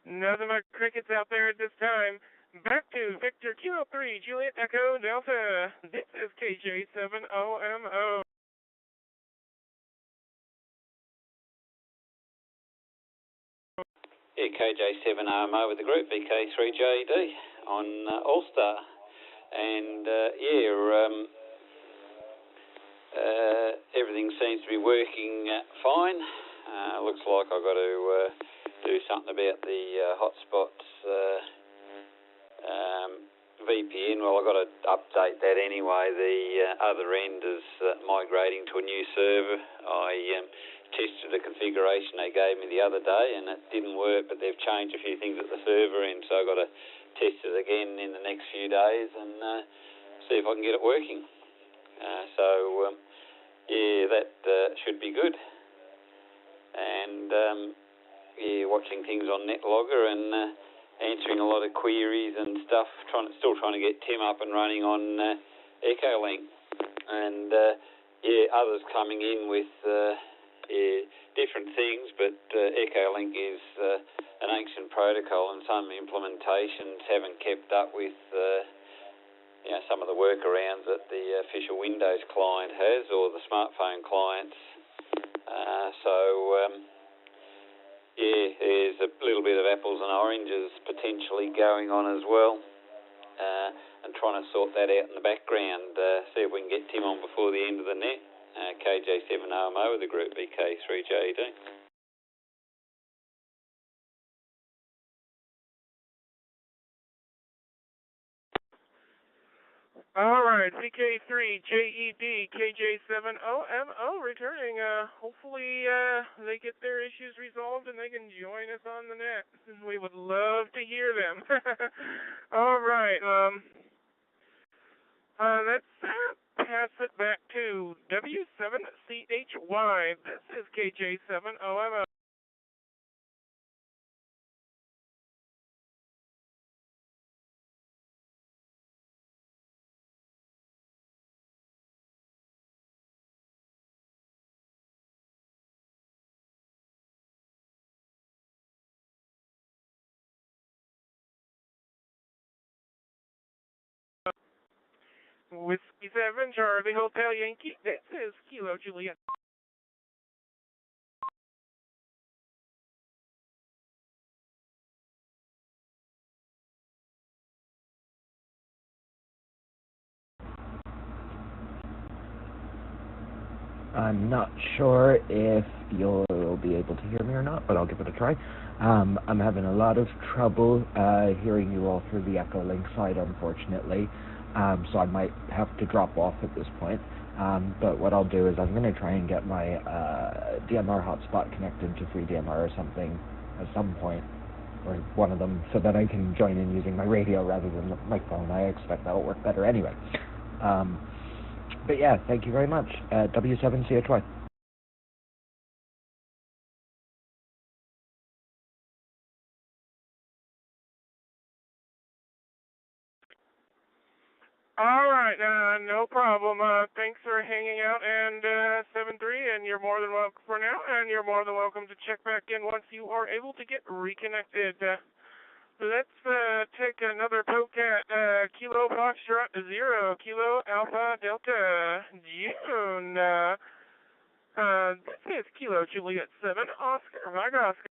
Nothing but crickets out there at this time. Back to Victor Kilo 3, Juliet Echo Delta. This is KJ7OMO. Yeah, KJ7OMO with the group, VK3JD on All-Star. And everything seems to be working fine. Looks like I've got to do something about the hotspots VPN. Well, I've got to update that anyway. The other end is migrating to a new server. I tested the configuration they gave me the other day and it didn't work, but they've changed a few things at the server end, so I've got to test it again in the next few days and see if I can get it working. That should be good. And watching things on NetLogger and answering a lot of queries and stuff. Still trying to get Tim up and running on Echolink, and others coming in with different things. But Echolink is an ancient protocol, and some implementations haven't kept up with some of the workarounds that the official Windows client has or the smartphone clients. There's a little bit of apples and oranges potentially going on as well, and trying to sort that out in the background, see if we can get Tim on before the end of the net. KJ7OMO with the group VK3JD. All right, VK3JED, KJ7OMO returning. Hopefully they get their issues resolved and they can join us on the net. We would love to hear them. All right, let's pass it back to W7CHY. This is KJ7OMO. Whiskey 7, Charlie Hotel Yankee. This is Kilo Juliet. I'm not sure if you'll be able to hear me or not, but I'll give it a try. I'm having a lot of trouble hearing you all through the Echolink side, unfortunately. So I might have to drop off at this point. But what I'll do is I'm going to try and get my DMR hotspot connected to FreeDMR or something at some point, or one of them, so that I can join in using my radio rather than my phone. I expect that'll work better anyway. But yeah, thank you very much. W7CHY. All right, no problem. Thanks for hanging out, and 7-3, and you're more than welcome for now, and you're more than welcome to check back in once you are able to get reconnected. Let's take another poke at Kilo Foxtrot 0, Kilo Alpha Delta June. This is Kilo Juliet 7, Oscar Mike Oscar.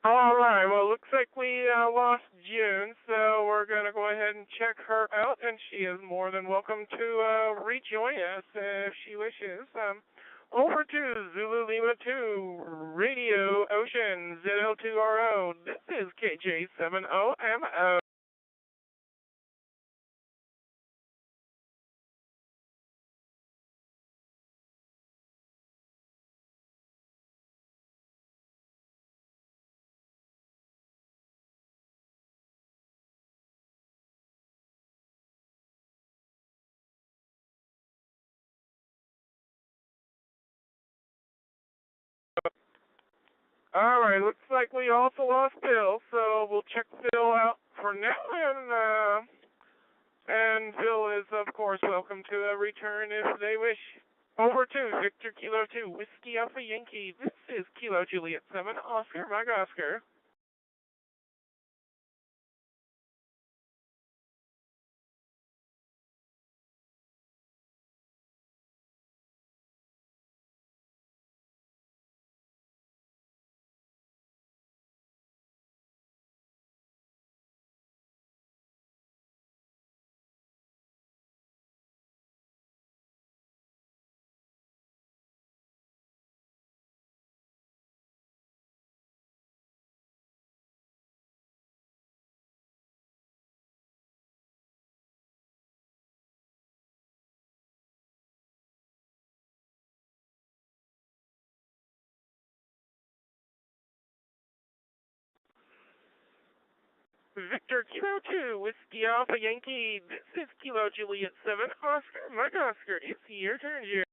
All right, well, looks like we lost June, so we're going to go ahead and check her out, and she is more than welcome to rejoin us if she wishes. Over to Zulu Lima 2, Radio Ocean, ZL2RO. This is KJ70MO. All right, looks like we also lost Phil, so we'll check Phil out for now, and Phil is, of course, welcome to return if they wish. Over to Victor Kilo 2, Whiskey Alpha Yankee. This is Kilo Juliet 7, Oscar Mike Oscar. Victor Kilo 2, Whiskey Alpha Yankee. This is Kilo Juliet 7, Oscar Mike Oscar. It's your turn, Jerry.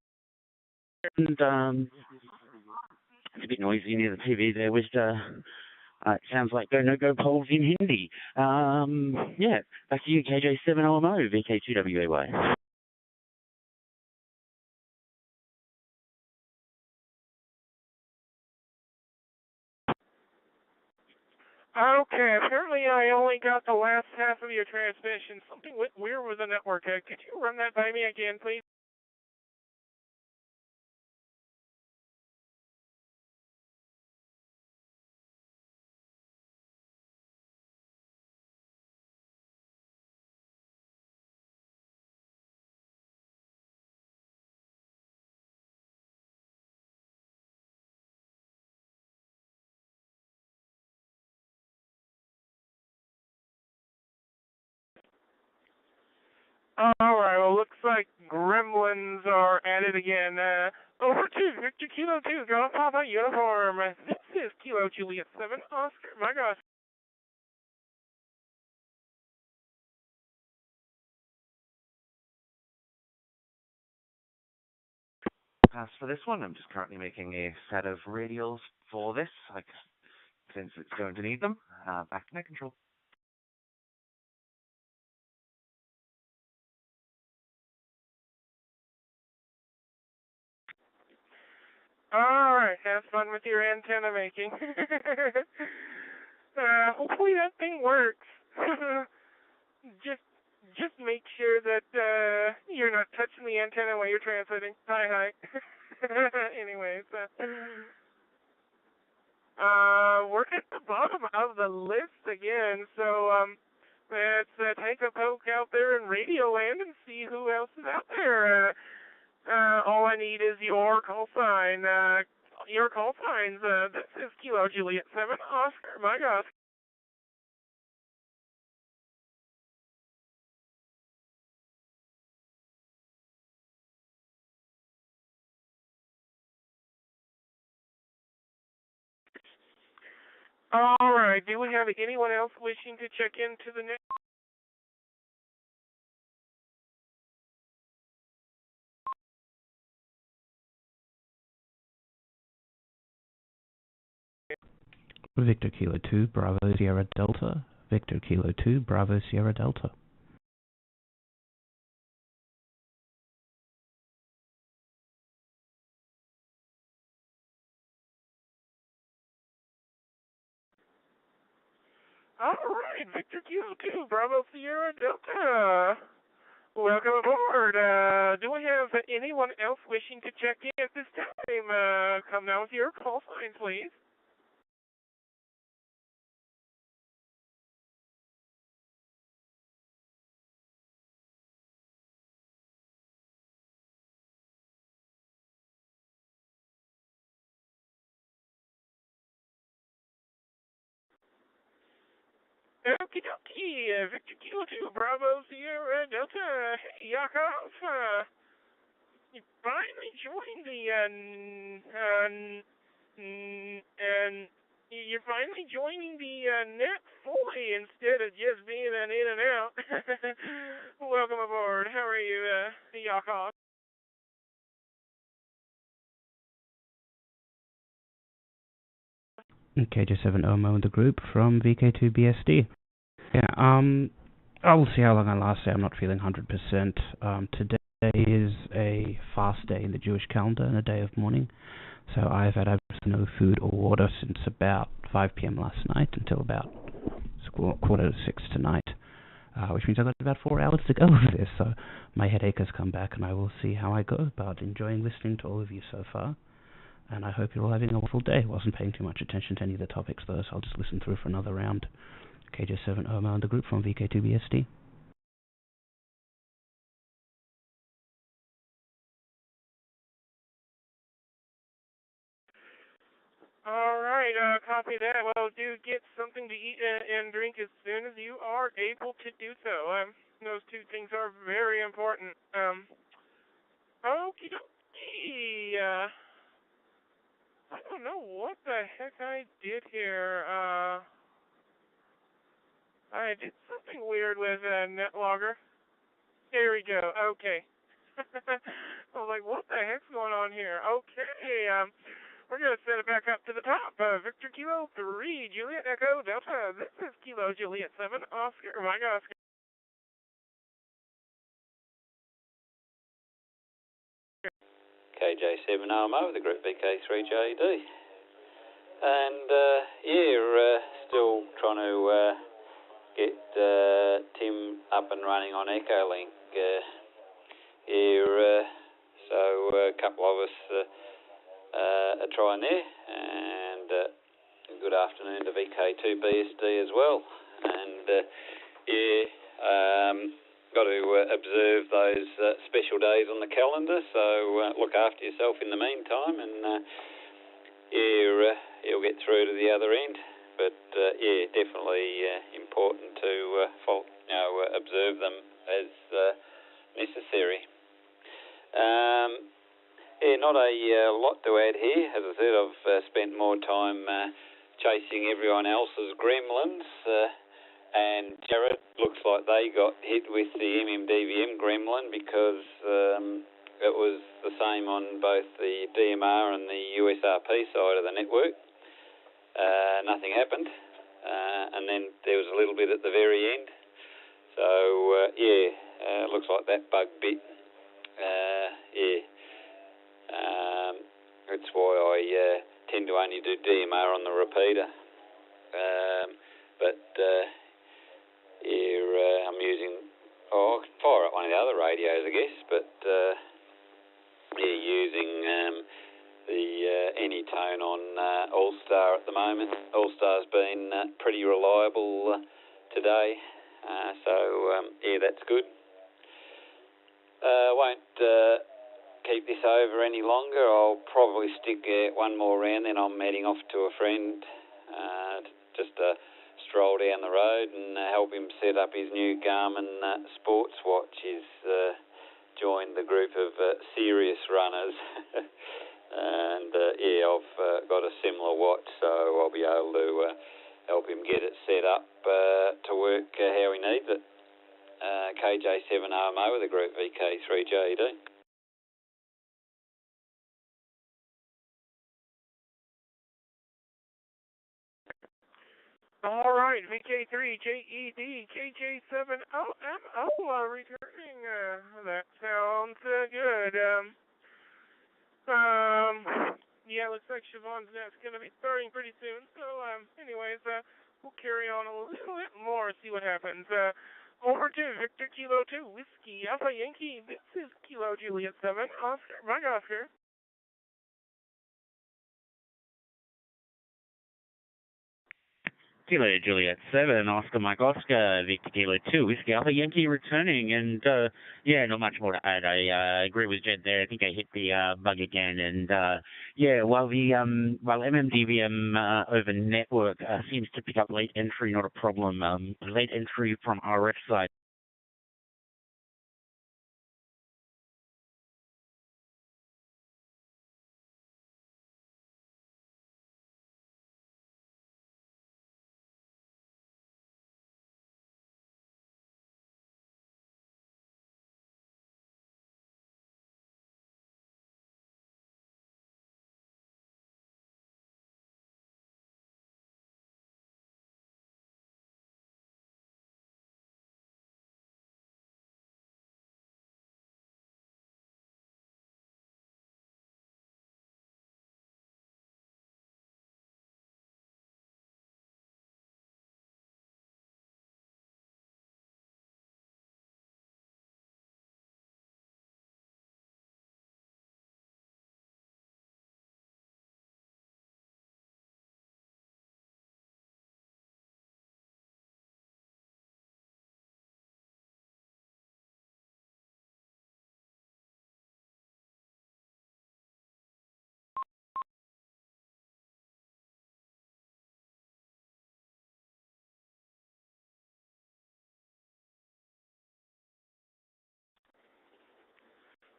And, it's a bit noisy near the TV there with, it sounds like Go No Go polls in Hindi. Yeah, back to you, KJ70MO, VK2WAY. Okay, apparently I only got the last half of your transmission. Something went weird with the network. Could you run that by me again, please? Alright, well, looks like gremlins are at it again. Over to Victor Kilo 2, Golf Papa Uniform. This is Kilo Juliet 7, Oscar. My gosh. As for this one, I'm just currently making a set of radials for this, since it's going to need them. Back to net control. Alright, have fun with your antenna making. Hopefully that thing works. Just make sure that you're not touching the antenna while you're transmitting. Hi. Anyways, we're at the bottom of the list again, so let's take a poke out there in Radio Land and see who else is out there. All I need is your call sign. Your call signs. This is Kilo Juliet 7, Oscar. My gosh. All right. Do we have anyone else wishing to check into the next? Victor Kilo 2, Bravo Sierra Delta. Victor Kilo 2, Bravo Sierra Delta. All right, Victor Kilo 2, Bravo Sierra Delta. Welcome aboard. Do we have anyone else wishing to check in at this time? Come now with your call sign, please. Okie dokie, Victor Kilo 2, Bravo, Sierra, Delta, hey, Yakov, you finally joined and you're finally joining the net fully instead of just being an in and out. Welcome aboard. How are you, Yakov? KJ7 Omo in the group from VK2BSD. Yeah, I will see how long I last. I'm not feeling 100%. Today is a fast day in the Jewish calendar and a day of mourning. So I've had no food or water since about 5 p.m. last night until about 5:45 tonight, which means I've got about 4 hours to go with this. So my headache has come back and I will see how I go, but enjoying listening to all of you so far. And I hope you're all having a wonderful day. Wasn't paying too much attention to any of the topics though, so I'll just listen through for another round. KJ7 Omar and the group from VK2BSD. All right, copy that. Well, do get something to eat and drink as soon as you are able to do so. Those two things are very important. Okie dokie. I don't know what the heck I did here. I did something weird with NetLogger. There we go. Okay. I was like, what the heck's going on here? Okay. We're going to set it back up to the top. Victor Kilo 3, Juliet Echo Delta. This is Kilo Juliet 7, Oscar, Mike Oscar. KJ7 Armo with the group VK3JD. And, still trying to get Tim up and running on Echolink here. So a couple of us are trying there. And good afternoon to VK2BSD as well. And, got to observe those special days on the calendar, so look after yourself in the meantime, and you'll get through to the other end. But definitely important to observe them as necessary. Not a lot to add here. As I said, I've spent more time chasing everyone else's gremlins. And Jared, looks like they got hit with the MMDVM gremlin because it was the same on both the DMR and the USRP side of the network. Nothing happened. And then there was a little bit at the very end. So, looks like that bug bit. That's why I tend to only do DMR on the repeater. I'm using, I can fire up one of the other radios, I guess, but using the Anytone on All-Star at the moment. All-Star's been pretty reliable today, that's good. Won't keep this over any longer. I'll probably stick one more round, then I'm heading off to a friend just to stroll down the road and help him set up his new Garmin sports watch. He's joined the group of serious runners. And I've got a similar watch, so I'll be able to help him get it set up to work how he needs it. KJ7RMO with the group VK3JD. All right, VK3JED, KJ7OMO returning. That sounds good. Looks like Siobhan's net's going to be starting pretty soon. So, we'll carry on a little bit more, see what happens. Over to Victor Kilo 2, Whiskey Alpha Yankee. This is Kilo Juliet 7, Oscar, Mike Oscar. Kilo Juliet 7, Oscar Mike Oscar, Victor Kilo 2, Whiskey Alpha Yankee returning, and yeah, not much more to add. I agree with Jed there. I think I hit the bug again, and yeah, while MMDVM over network seems to pick up late entry, not a problem. Late entry from RF side.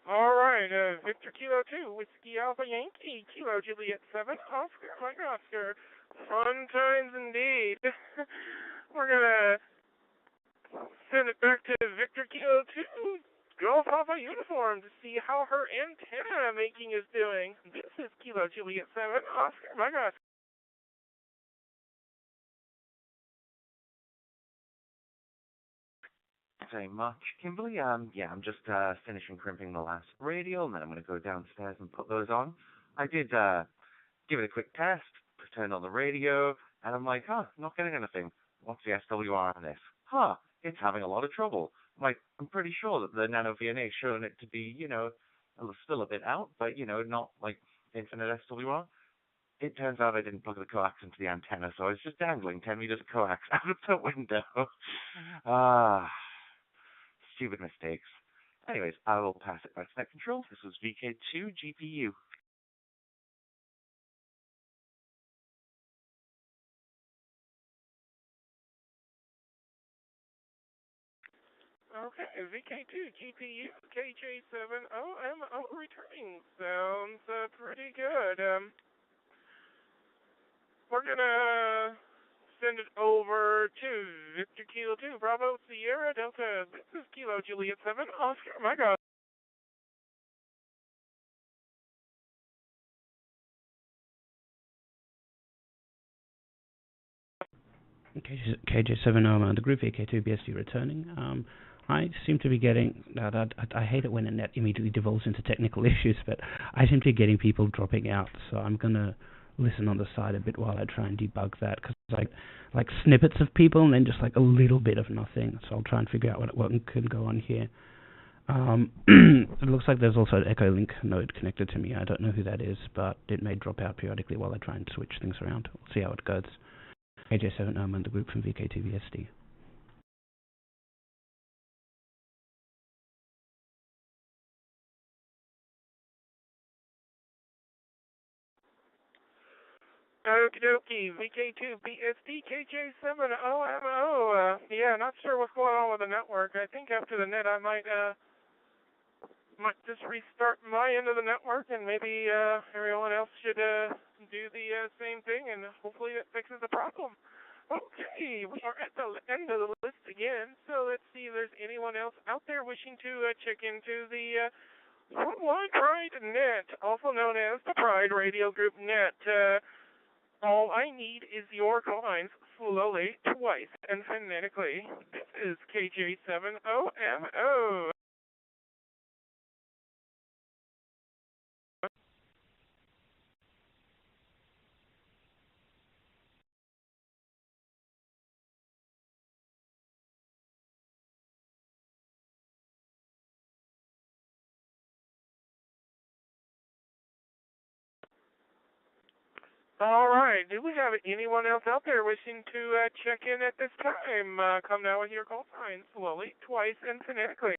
All right, Victor Kilo 2, Whiskey Alpha Yankee, Kilo Juliet 7, Oscar Mike Oscar. Fun times indeed. We're going to send it back to Victor Kilo 2, Golf Alpha Uniform, to see how her antenna making is doing. This is Kilo Juliet 7, Oscar Mike Oscar. Very much, Kimberly. Yeah, I'm just finishing crimping the last radio, and then I'm going to go downstairs and put those on. I did give it a quick test, turned on the radio, and I'm like, not getting anything. What's the SWR on this? It's having a lot of trouble. I'm pretty sure that the Nano VNA is showing it to be, still a bit out, but, not like infinite SWR. It turns out I didn't plug the coax into the antenna, so I was just dangling 10 meters of coax out of the window. Stupid mistakes. Anyways, I will pass it back to Net Control. This was VK2 GPU. Okay, VK2 GPU KJ7OMO returning. Sounds pretty good. We're gonna send it over to Victor Kilo 2, Bravo Sierra Delta. This is Kilo Juliet 7, Oscar. My God. KJ7 the group VK2 BSD returning. I seem to be getting, I hate it when a net immediately devolves into technical issues, but I seem to be getting people dropping out, so I'm going to listen on the side a bit while I try and debug that, because like snippets of people and then just like a little bit of nothing, so I'll try and figure out what can go on here. It looks like there's also an Echolink node connected to me. I don't know who that is, but it may drop out periodically while I try and switch things around. We'll see how it goes. KJ7 and the group from VK2 BSD. Okie dokie, VK2 BSD KJ7OMO. Yeah, not sure what's going on with the network. I think after the net I might just restart my end of the network, and maybe everyone else should do the same thing, and hopefully that fixes the problem. Okay, we are at the end of the list again, so let's see if there's anyone else out there wishing to check into the Worldwide Pride Net, also known as the Pride Radio Group Net. All I need is your lines slowly, twice, and phonetically. This is KJ7OMO. All right. Do we have anyone else out there wishing to check in at this time? Come now with your call sign slowly, twice, and phonetically.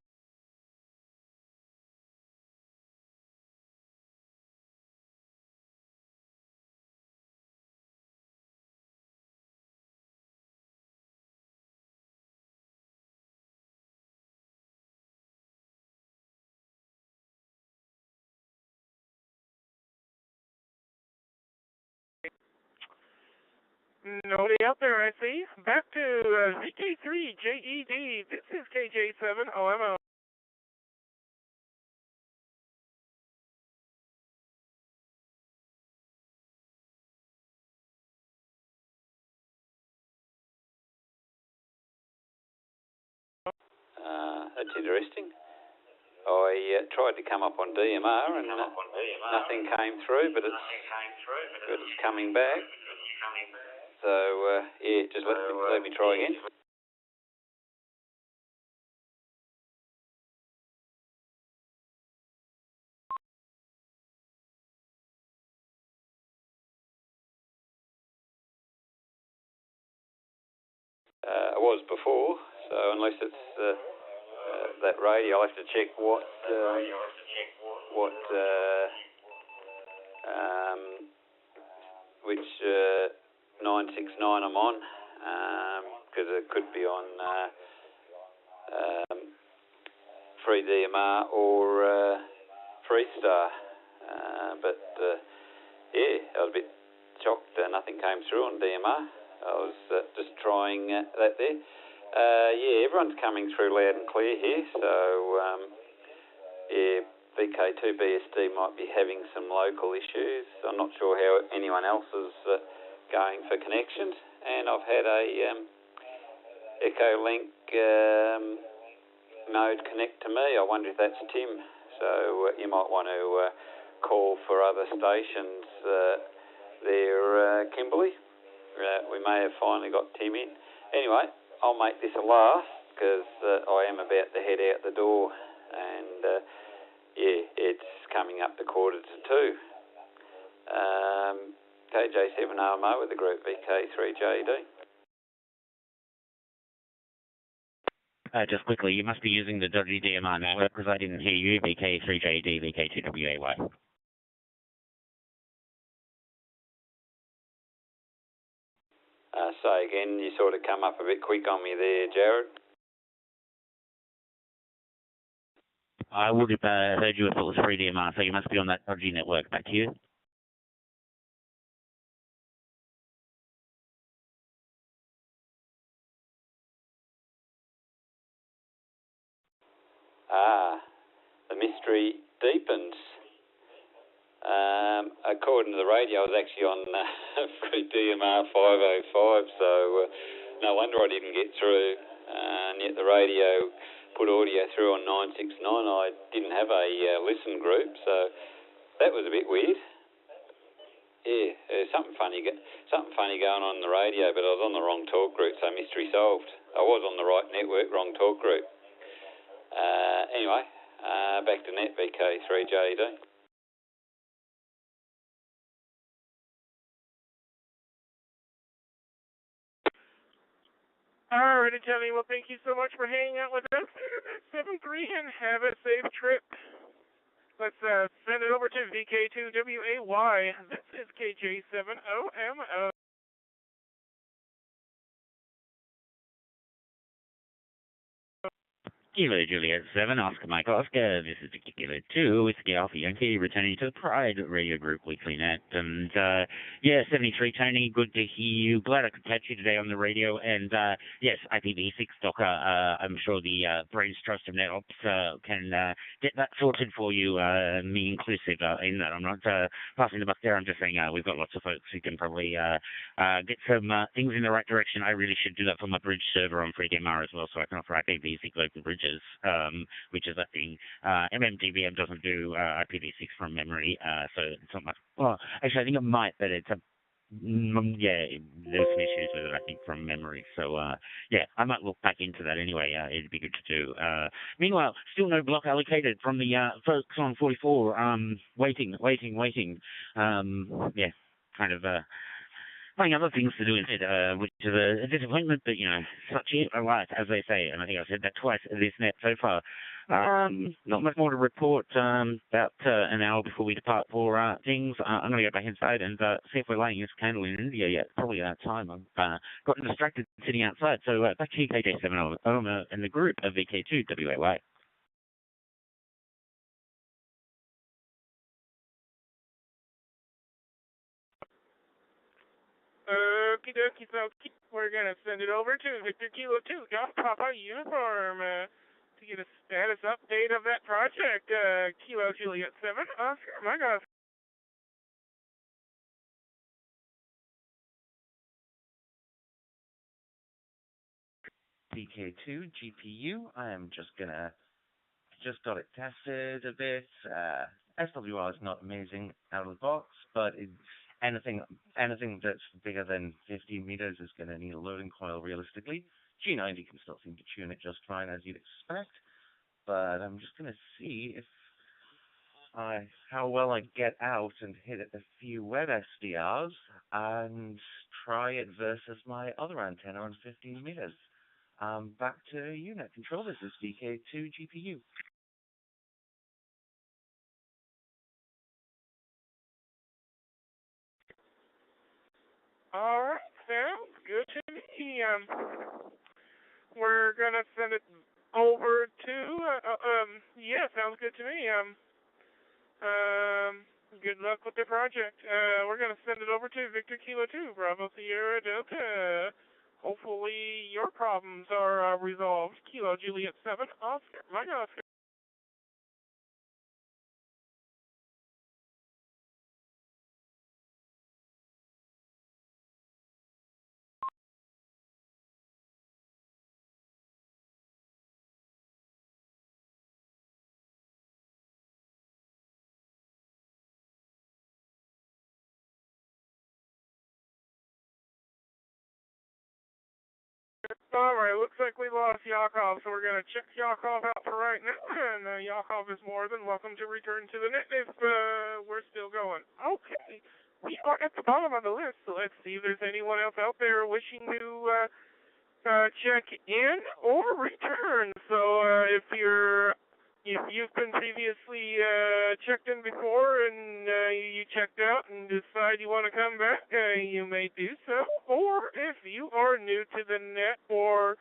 Nobody out there, I see. Back to VK3JED. This is KJ7OMO. That's interesting. I tried to come up on DMR and nothing came through, but it's coming back. So yeah, just let me try again. I was before, so unless it's that radio, I'll have to check which 969 I'm on, because it could be on Free DMR or Freestar, but yeah, I was a bit shocked nothing came through on DMR. I was just trying that there. Yeah, everyone's coming through loud and clear here, so yeah, VK2BSD might be having some local issues. I'm not sure how anyone else is going for connections, and I've had a Echolink node connect to me. I wonder if that's Tim, so you might want to call for other stations there, Kimberley. We may have finally got Tim in. Anyway, I'll make this a last because I am about to head out the door, and yeah, it's coming up to 1:45. KJ7OMO with the group VK3JD. Just quickly, you must be using the dodgy DMR network because I didn't hear you, VK3JD, VK2WAY. Say again, you sort of come up a bit quick on me there, Jared. I would have heard you if it was free DMR, so you must be on that dodgy network. Back to you. The mystery deepens. According to the radio, I was actually on free DMR 505, so no wonder I didn't get through. And yet the radio put audio through on 969. I didn't have a listen group, so that was a bit weird. Yeah, there's something funny going on in the radio, but I was on the wrong talk group, so mystery solved. I was on the right network, wrong talk group. Anyway, back to net VK3JD. All right, Johnny. Well, thank you so much for hanging out with us. 7-3 and have a safe trip. Let's send it over to VK2WAY. This is KJ7OMO. Kilo Juliet 7, Oscar Mike Oscar, this is Kilo 2, Whiskey Alpha Yankee, returning to the Pride Radio Group Weekly Net. And, yeah, 73 Tony, good to hear you. Glad I could catch you today on the radio. And, yes, IPv6 Docker, I'm sure the Brains Trust of NetOps can get that sorted for you, me inclusive, in that. I'm not passing the buck there. I'm just saying we've got lots of folks who can probably get some things in the right direction. I really should do that for my bridge server on FreeDMR as well, so I can offer IPv6 local bridges. Which is that thing. MMDVM doesn't do IPv6 from memory, so it's not much. Well, actually, I think it might, but it's a yeah. There's some issues with it, I think, from memory. So yeah, I might look back into that anyway. It'd be good to do. Meanwhile, still no block allocated from the folks on 44. Waiting. Yeah. kind of finding other things to do instead, which is a disappointment, but, such it, right, as they say, and I think I've said that twice this net so far. Not much more to report. About an hour before we depart for things, I'm going to go back inside and see if we're lighting this candle in India yet. Probably that time. I've gotten distracted sitting outside. So back to you, KJ7 and the group of VK2 WAY. Okie dokie, folks. We're going to send it over to Victor Kilo 2, Golf Papa Uniform, to get a status update of that project. Kilo Juliet 7, Oscar, my God. VK2 GPU, I am just got it tested a bit. SWR is not amazing out of the box, but anything that's bigger than 15 meters is going to need a loading coil realistically. G90 can still seem to tune it just fine as you'd expect, but I'm just going to see how well I get out and hit a few web SDRs and try it versus my other antenna on 15 meters. Back to unit control. This is VK2 GPU. All right, sounds good to me. We're gonna send it over to. Yeah, sounds good to me. Good luck with the project. We're gonna send it over to Victor Kilo 2, Bravo Sierra Delta. Hopefully your problems are resolved. Kilo Juliet 7, Oscar, Mike Oscar. Alright, looks like we lost Yakov, so we're going to check Yakov out for right now, and Yakov is more than welcome to return to the net if we're still going. Okay, we are at the bottom of the list, so let's see if there's anyone else out there wishing to check in or return. So if you've been previously checked in before and you checked out and decide you want to come back, you may do so. Or if you are new to the net or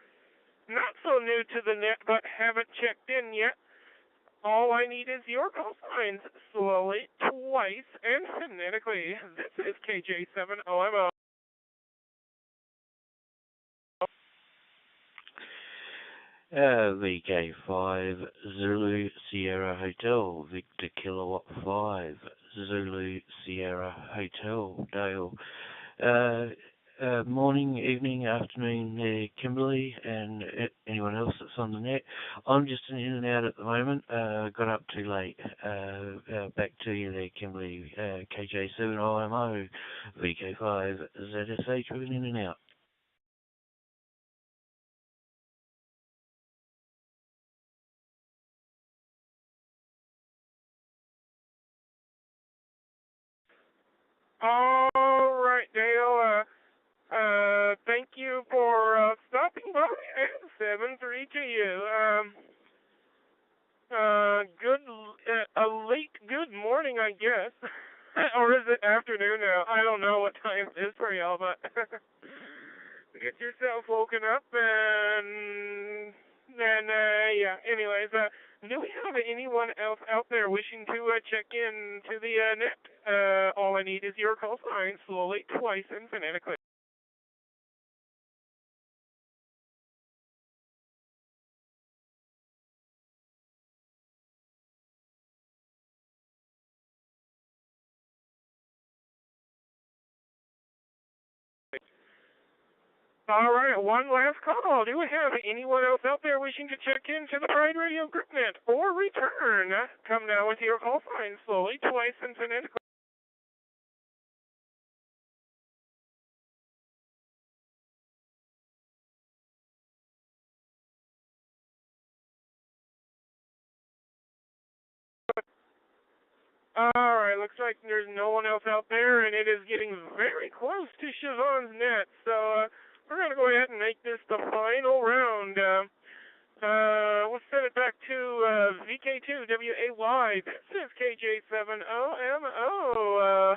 not so new to the net but haven't checked in yet, all I need is your call signs slowly, twice, and phonetically. This is KJ7OMO. VK5 Zulu Sierra Hotel, Victor Kilowatt 5 Zulu Sierra Hotel, Dale. Morning, evening, afternoon, Kimberly, and anyone else that's on the net. I'm just in and out at the moment. Got up too late. Back to you there, Kimberly. KJ7IMO, VK5 ZSH, moving in and out. All right, Dale. Thank you for stopping by at 7-3 to you. A late good morning, I guess. Or is it afternoon now? I don't know what time it is for y'all, but get yourself woken up and yeah. Anyways, do we have anyone else out there wishing to check in to the net? All I need is your call sign slowly, twice, and phonetically. All right, one last call. Do we have anyone else out there wishing to check in to the Pride Radio Group Net or return? Come now with your call sign slowly, twice, and phonetically. Alright, looks like there's no one else out there, and it is getting very close to Siobhan's net, so we're going to go ahead and make this the final round. We'll send it back to VK2WAY. This is KJ7OMO.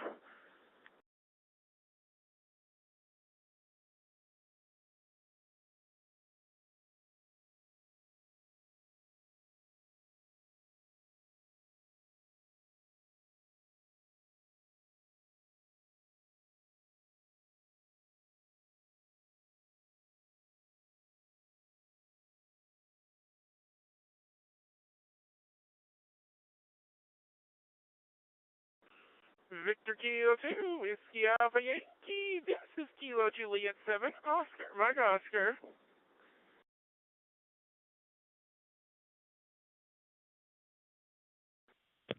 Victor Kilo 2, Whiskey Alpha Yankee, this is Kilo Juliet 7, Oscar, Mike Oscar.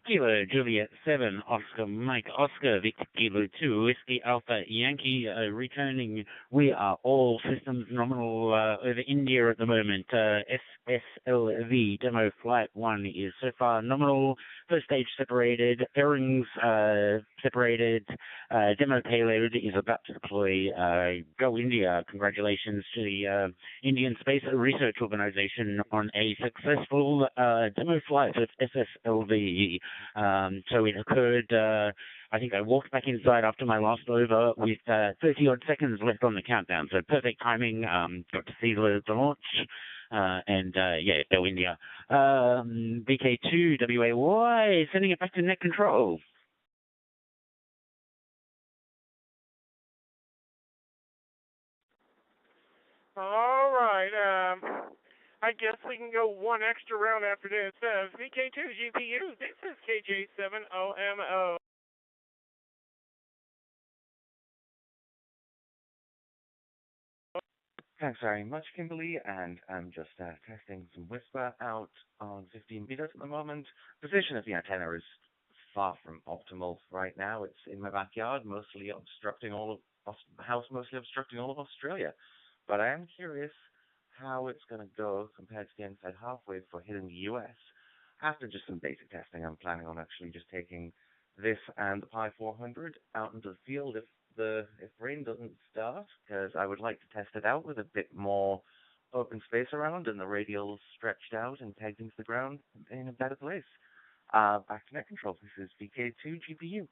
Kilo Juliet 7, Oscar Mike Oscar, Victor Kilo 2, Whiskey Alpha Yankee, returning. We are all systems nominal over India at the moment. SSLV Demo Flight 1 is so far nominal. First stage separated, fairings separated, demo payload is about to deploy. Go India! Congratulations to the Indian Space Research Organization on a successful demo flight of SSLV. So it occurred, I think I walked back inside after my last over with 30-odd seconds left on the countdown. So perfect timing, got to see the launch. And yeah, Go India. VK2WAY, sending it back to net control. All right, I guess we can go one extra round after this. VK2 GPU, this is KJ7OMO. Thanks very much, Kimberly, and I'm just testing some whisper out on 15 meters at the moment. Position of the antenna is far from optimal right now. It's in my backyard, mostly obstructing all of the house, mostly obstructing all of Australia. But I am curious how it's going to go compared to the inside halfway for hitting the US. After just some basic testing, I'm planning on actually just taking this and the Pi 400 out into the field if rain doesn't start, because I would like to test it out with a bit more open space around and the radials stretched out and pegged into the ground in a better place. Back to net control. This is VK2 GPU.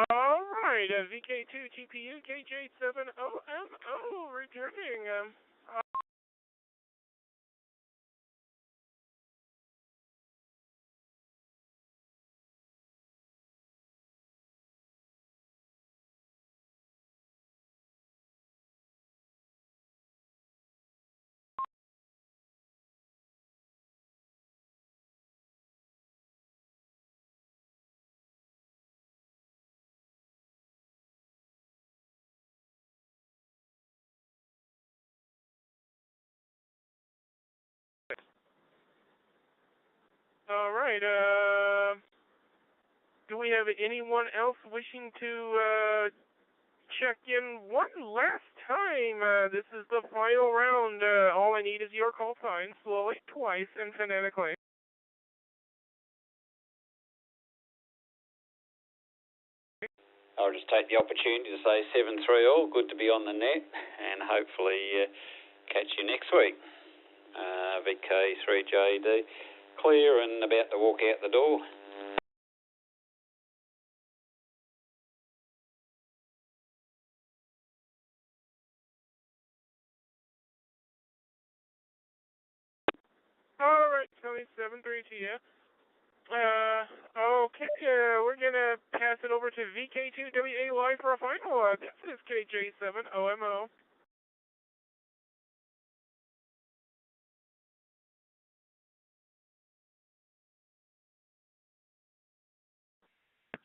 All right, VK2 GPU KJ7OMO returning. All right, do we have anyone else wishing to check in one last time? This is the final round. All I need is your call sign, slowly, twice, and phonetically. I'll just take the opportunity to say 7-3 all, good to be on the net, and hopefully catch you next week. VK3JD, clear and about to walk out the door. All right, Tony, 7-3 to you. Okay, we're gonna pass it over to VK2WAY for a final. This is KJ7OMO.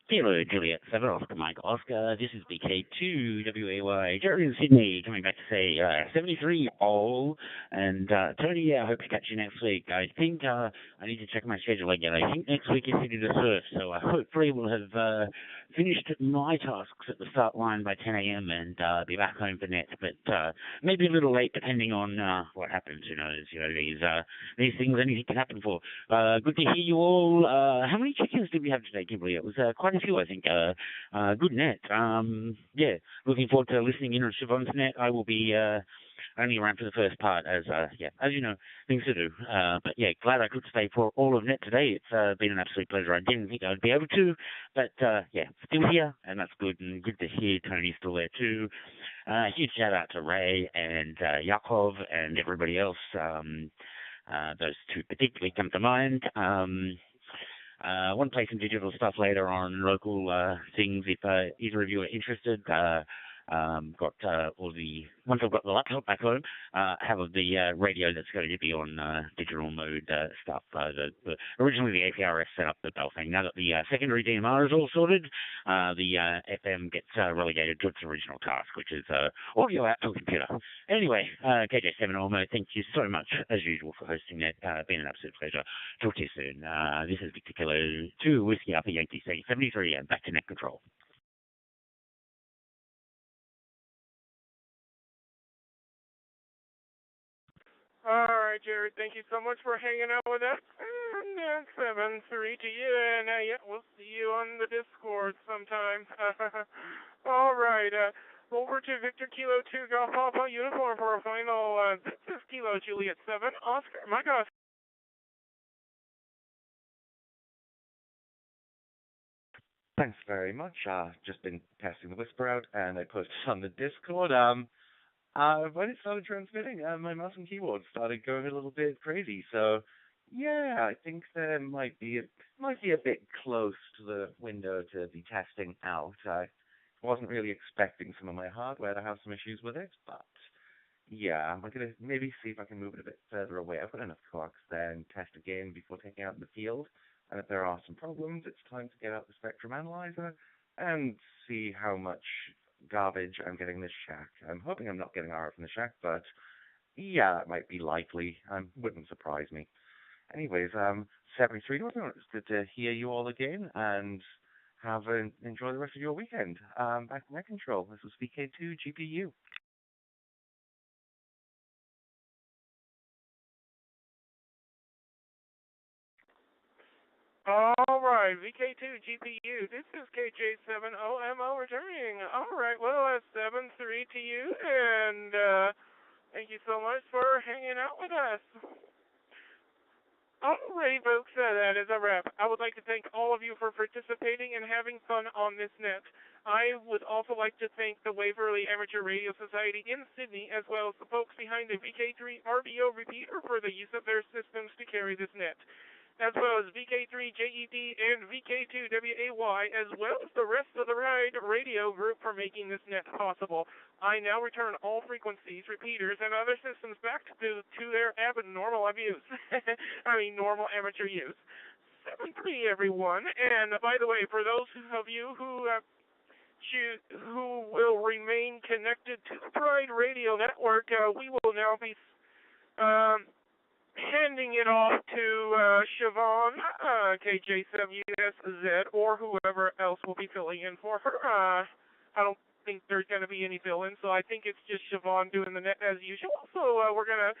Kilo Juliet 7, Oscar Mike Oscar. This is BK2 WAY. Jerry in Sydney coming back to say 73 all. And Tony, I hope to catch you next week. I think I need to check my schedule again. I think next week is City to Surf, so hopefully we'll have finished my tasks at the start line by 10 a.m. and be back home for net. But maybe a little late depending on what happens. Who knows? You know, these things, anything can happen for. Good to hear you all. How many chickens did we have today, Kimberly? It was quite a few, I think. Good net. Yeah, looking forward to listening in on Siobhan's net. I will be only around for the first part, as you know, things to do. But yeah, glad I could stay for all of net today. It's been an absolute pleasure. I didn't think I'd be able to, but yeah, still here, and that's good. And good to hear Tony's still there too. Huge shout out to Ray and Yakov and everybody else. Those two particularly come to mind. Want to play some digital stuff later on, local things if either of you are interested. Got all the, once I've got the laptop back home, have the radio that's going to be on digital mode stuff. Originally the APRS set up the bell thing. Now that the secondary DMR is all sorted, the FM gets relegated to its original task, which is audio out to a computer. Anyway, KJ7 Olmo, thank you so much, as usual, for hosting that. Been an absolute pleasure. Talk to you soon. This is Victor Kilo 2, Whiskey Alpha Yankee 73, and back to net control. All right, Jared, thank you so much for hanging out with us. And 7-3 to you, and yeah, we'll see you on the Discord sometime. All right, over to Victor Kilo 2 Golf Papa uniform for a final. This is Kilo Juliet 7, Oscar. My gosh. Thanks very much. Just been passing the whisper out, and I posted on the Discord. When it started transmitting, my mouse and keyboard started going a little bit crazy. So, yeah, I think there might be a bit close to the window to be testing out. I wasn't really expecting some of my hardware to have some issues with it, but yeah, I'm gonna maybe see if I can move it a bit further away. I've got enough clocks there and test again before taking out in the field. And if there are some problems, it's time to get out the spectrum analyzer and see how much garbage I'm getting this shack. I'm hoping I'm not getting RF from the shack, but yeah, that might be likely. Wouldn't surprise me. Anyways, 73, it's good to hear you all again, and enjoy the rest of your weekend. Back to Net Control. This is VK2 GPU. All right, VK2 GPU. This is KJ7OMO returning. All right, well, that's 7-3 to you, and thank you so much for hanging out with us. Alrighty, folks, that is a wrap. I would like to thank all of you for participating and having fun on this net. I would also like to thank the Waverly Amateur Radio Society in Sydney, as well as the folks behind the VK3 RDO repeater for the use of their systems to carry this net, as well as VK3JED and VK2WAY, as well as the rest of the Ride Radio group for making this net possible. I now return all frequencies, repeaters, and other systems back to their normal use. Normal amateur use. 7-3, everyone. And by the way, for those of you who will remain connected to the Pride Radio Network, we will now be handing it off to Siobhan, KJ7USZ, or whoever else will be filling in for her. I don't think there's going to be any fill-in, so I think it's just Siobhan doing the net as usual. So we're going to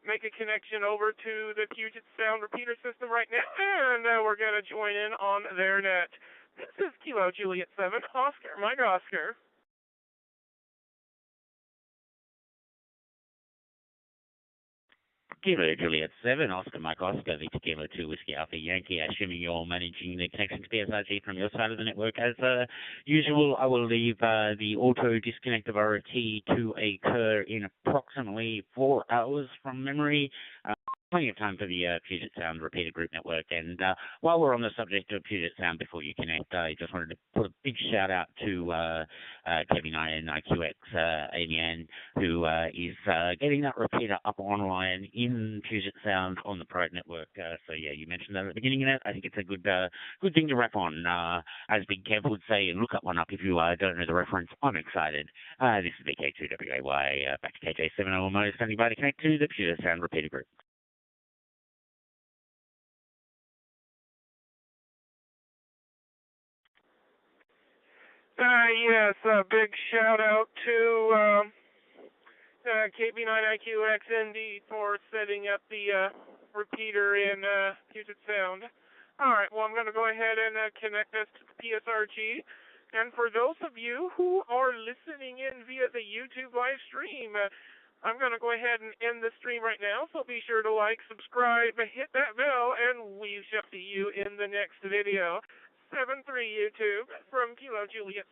make a connection over to the Puget Sound repeater system right now, and we're going to join in on their net. This is Kilo Juliet 7, Oscar, Mike Oscar. Kilo Juliet 7, Oscar Mike Oscar, Victor Kilo 2, Whiskey Alpha Yankee. Assuming you're managing the connection to PSRG from your side of the network. As usual, I will leave the auto disconnect of RT to occur in approximately 4 hours from memory. plenty of time for the Puget Sound Repeater Group Network. And while we're on the subject of Puget Sound, before you connect, I just wanted to put a big shout out to KB9 and IQX Amy Ann, who is getting that repeater up online in Puget Sound on the Pride Network. So yeah, you mentioned that at the beginning of it. I think it's a good thing to wrap on. As Big Kev would say, and look up one up if you don't know the reference. I'm excited. This is VK2WAY, back to KJ70 Motor, standing by to connect to the Puget Sound Repeater Group. Yes, a big shout out to KB9IQXND for setting up the repeater in Puget Sound. Alright, well, I'm going to go ahead and connect us to the PSRG. And for those of you who are listening in via the YouTube live stream, I'm going to go ahead and end the stream right now, so be sure to like, subscribe, hit that bell, and we shall see you in the next video. 7-3 YouTube from Kilo Juliet.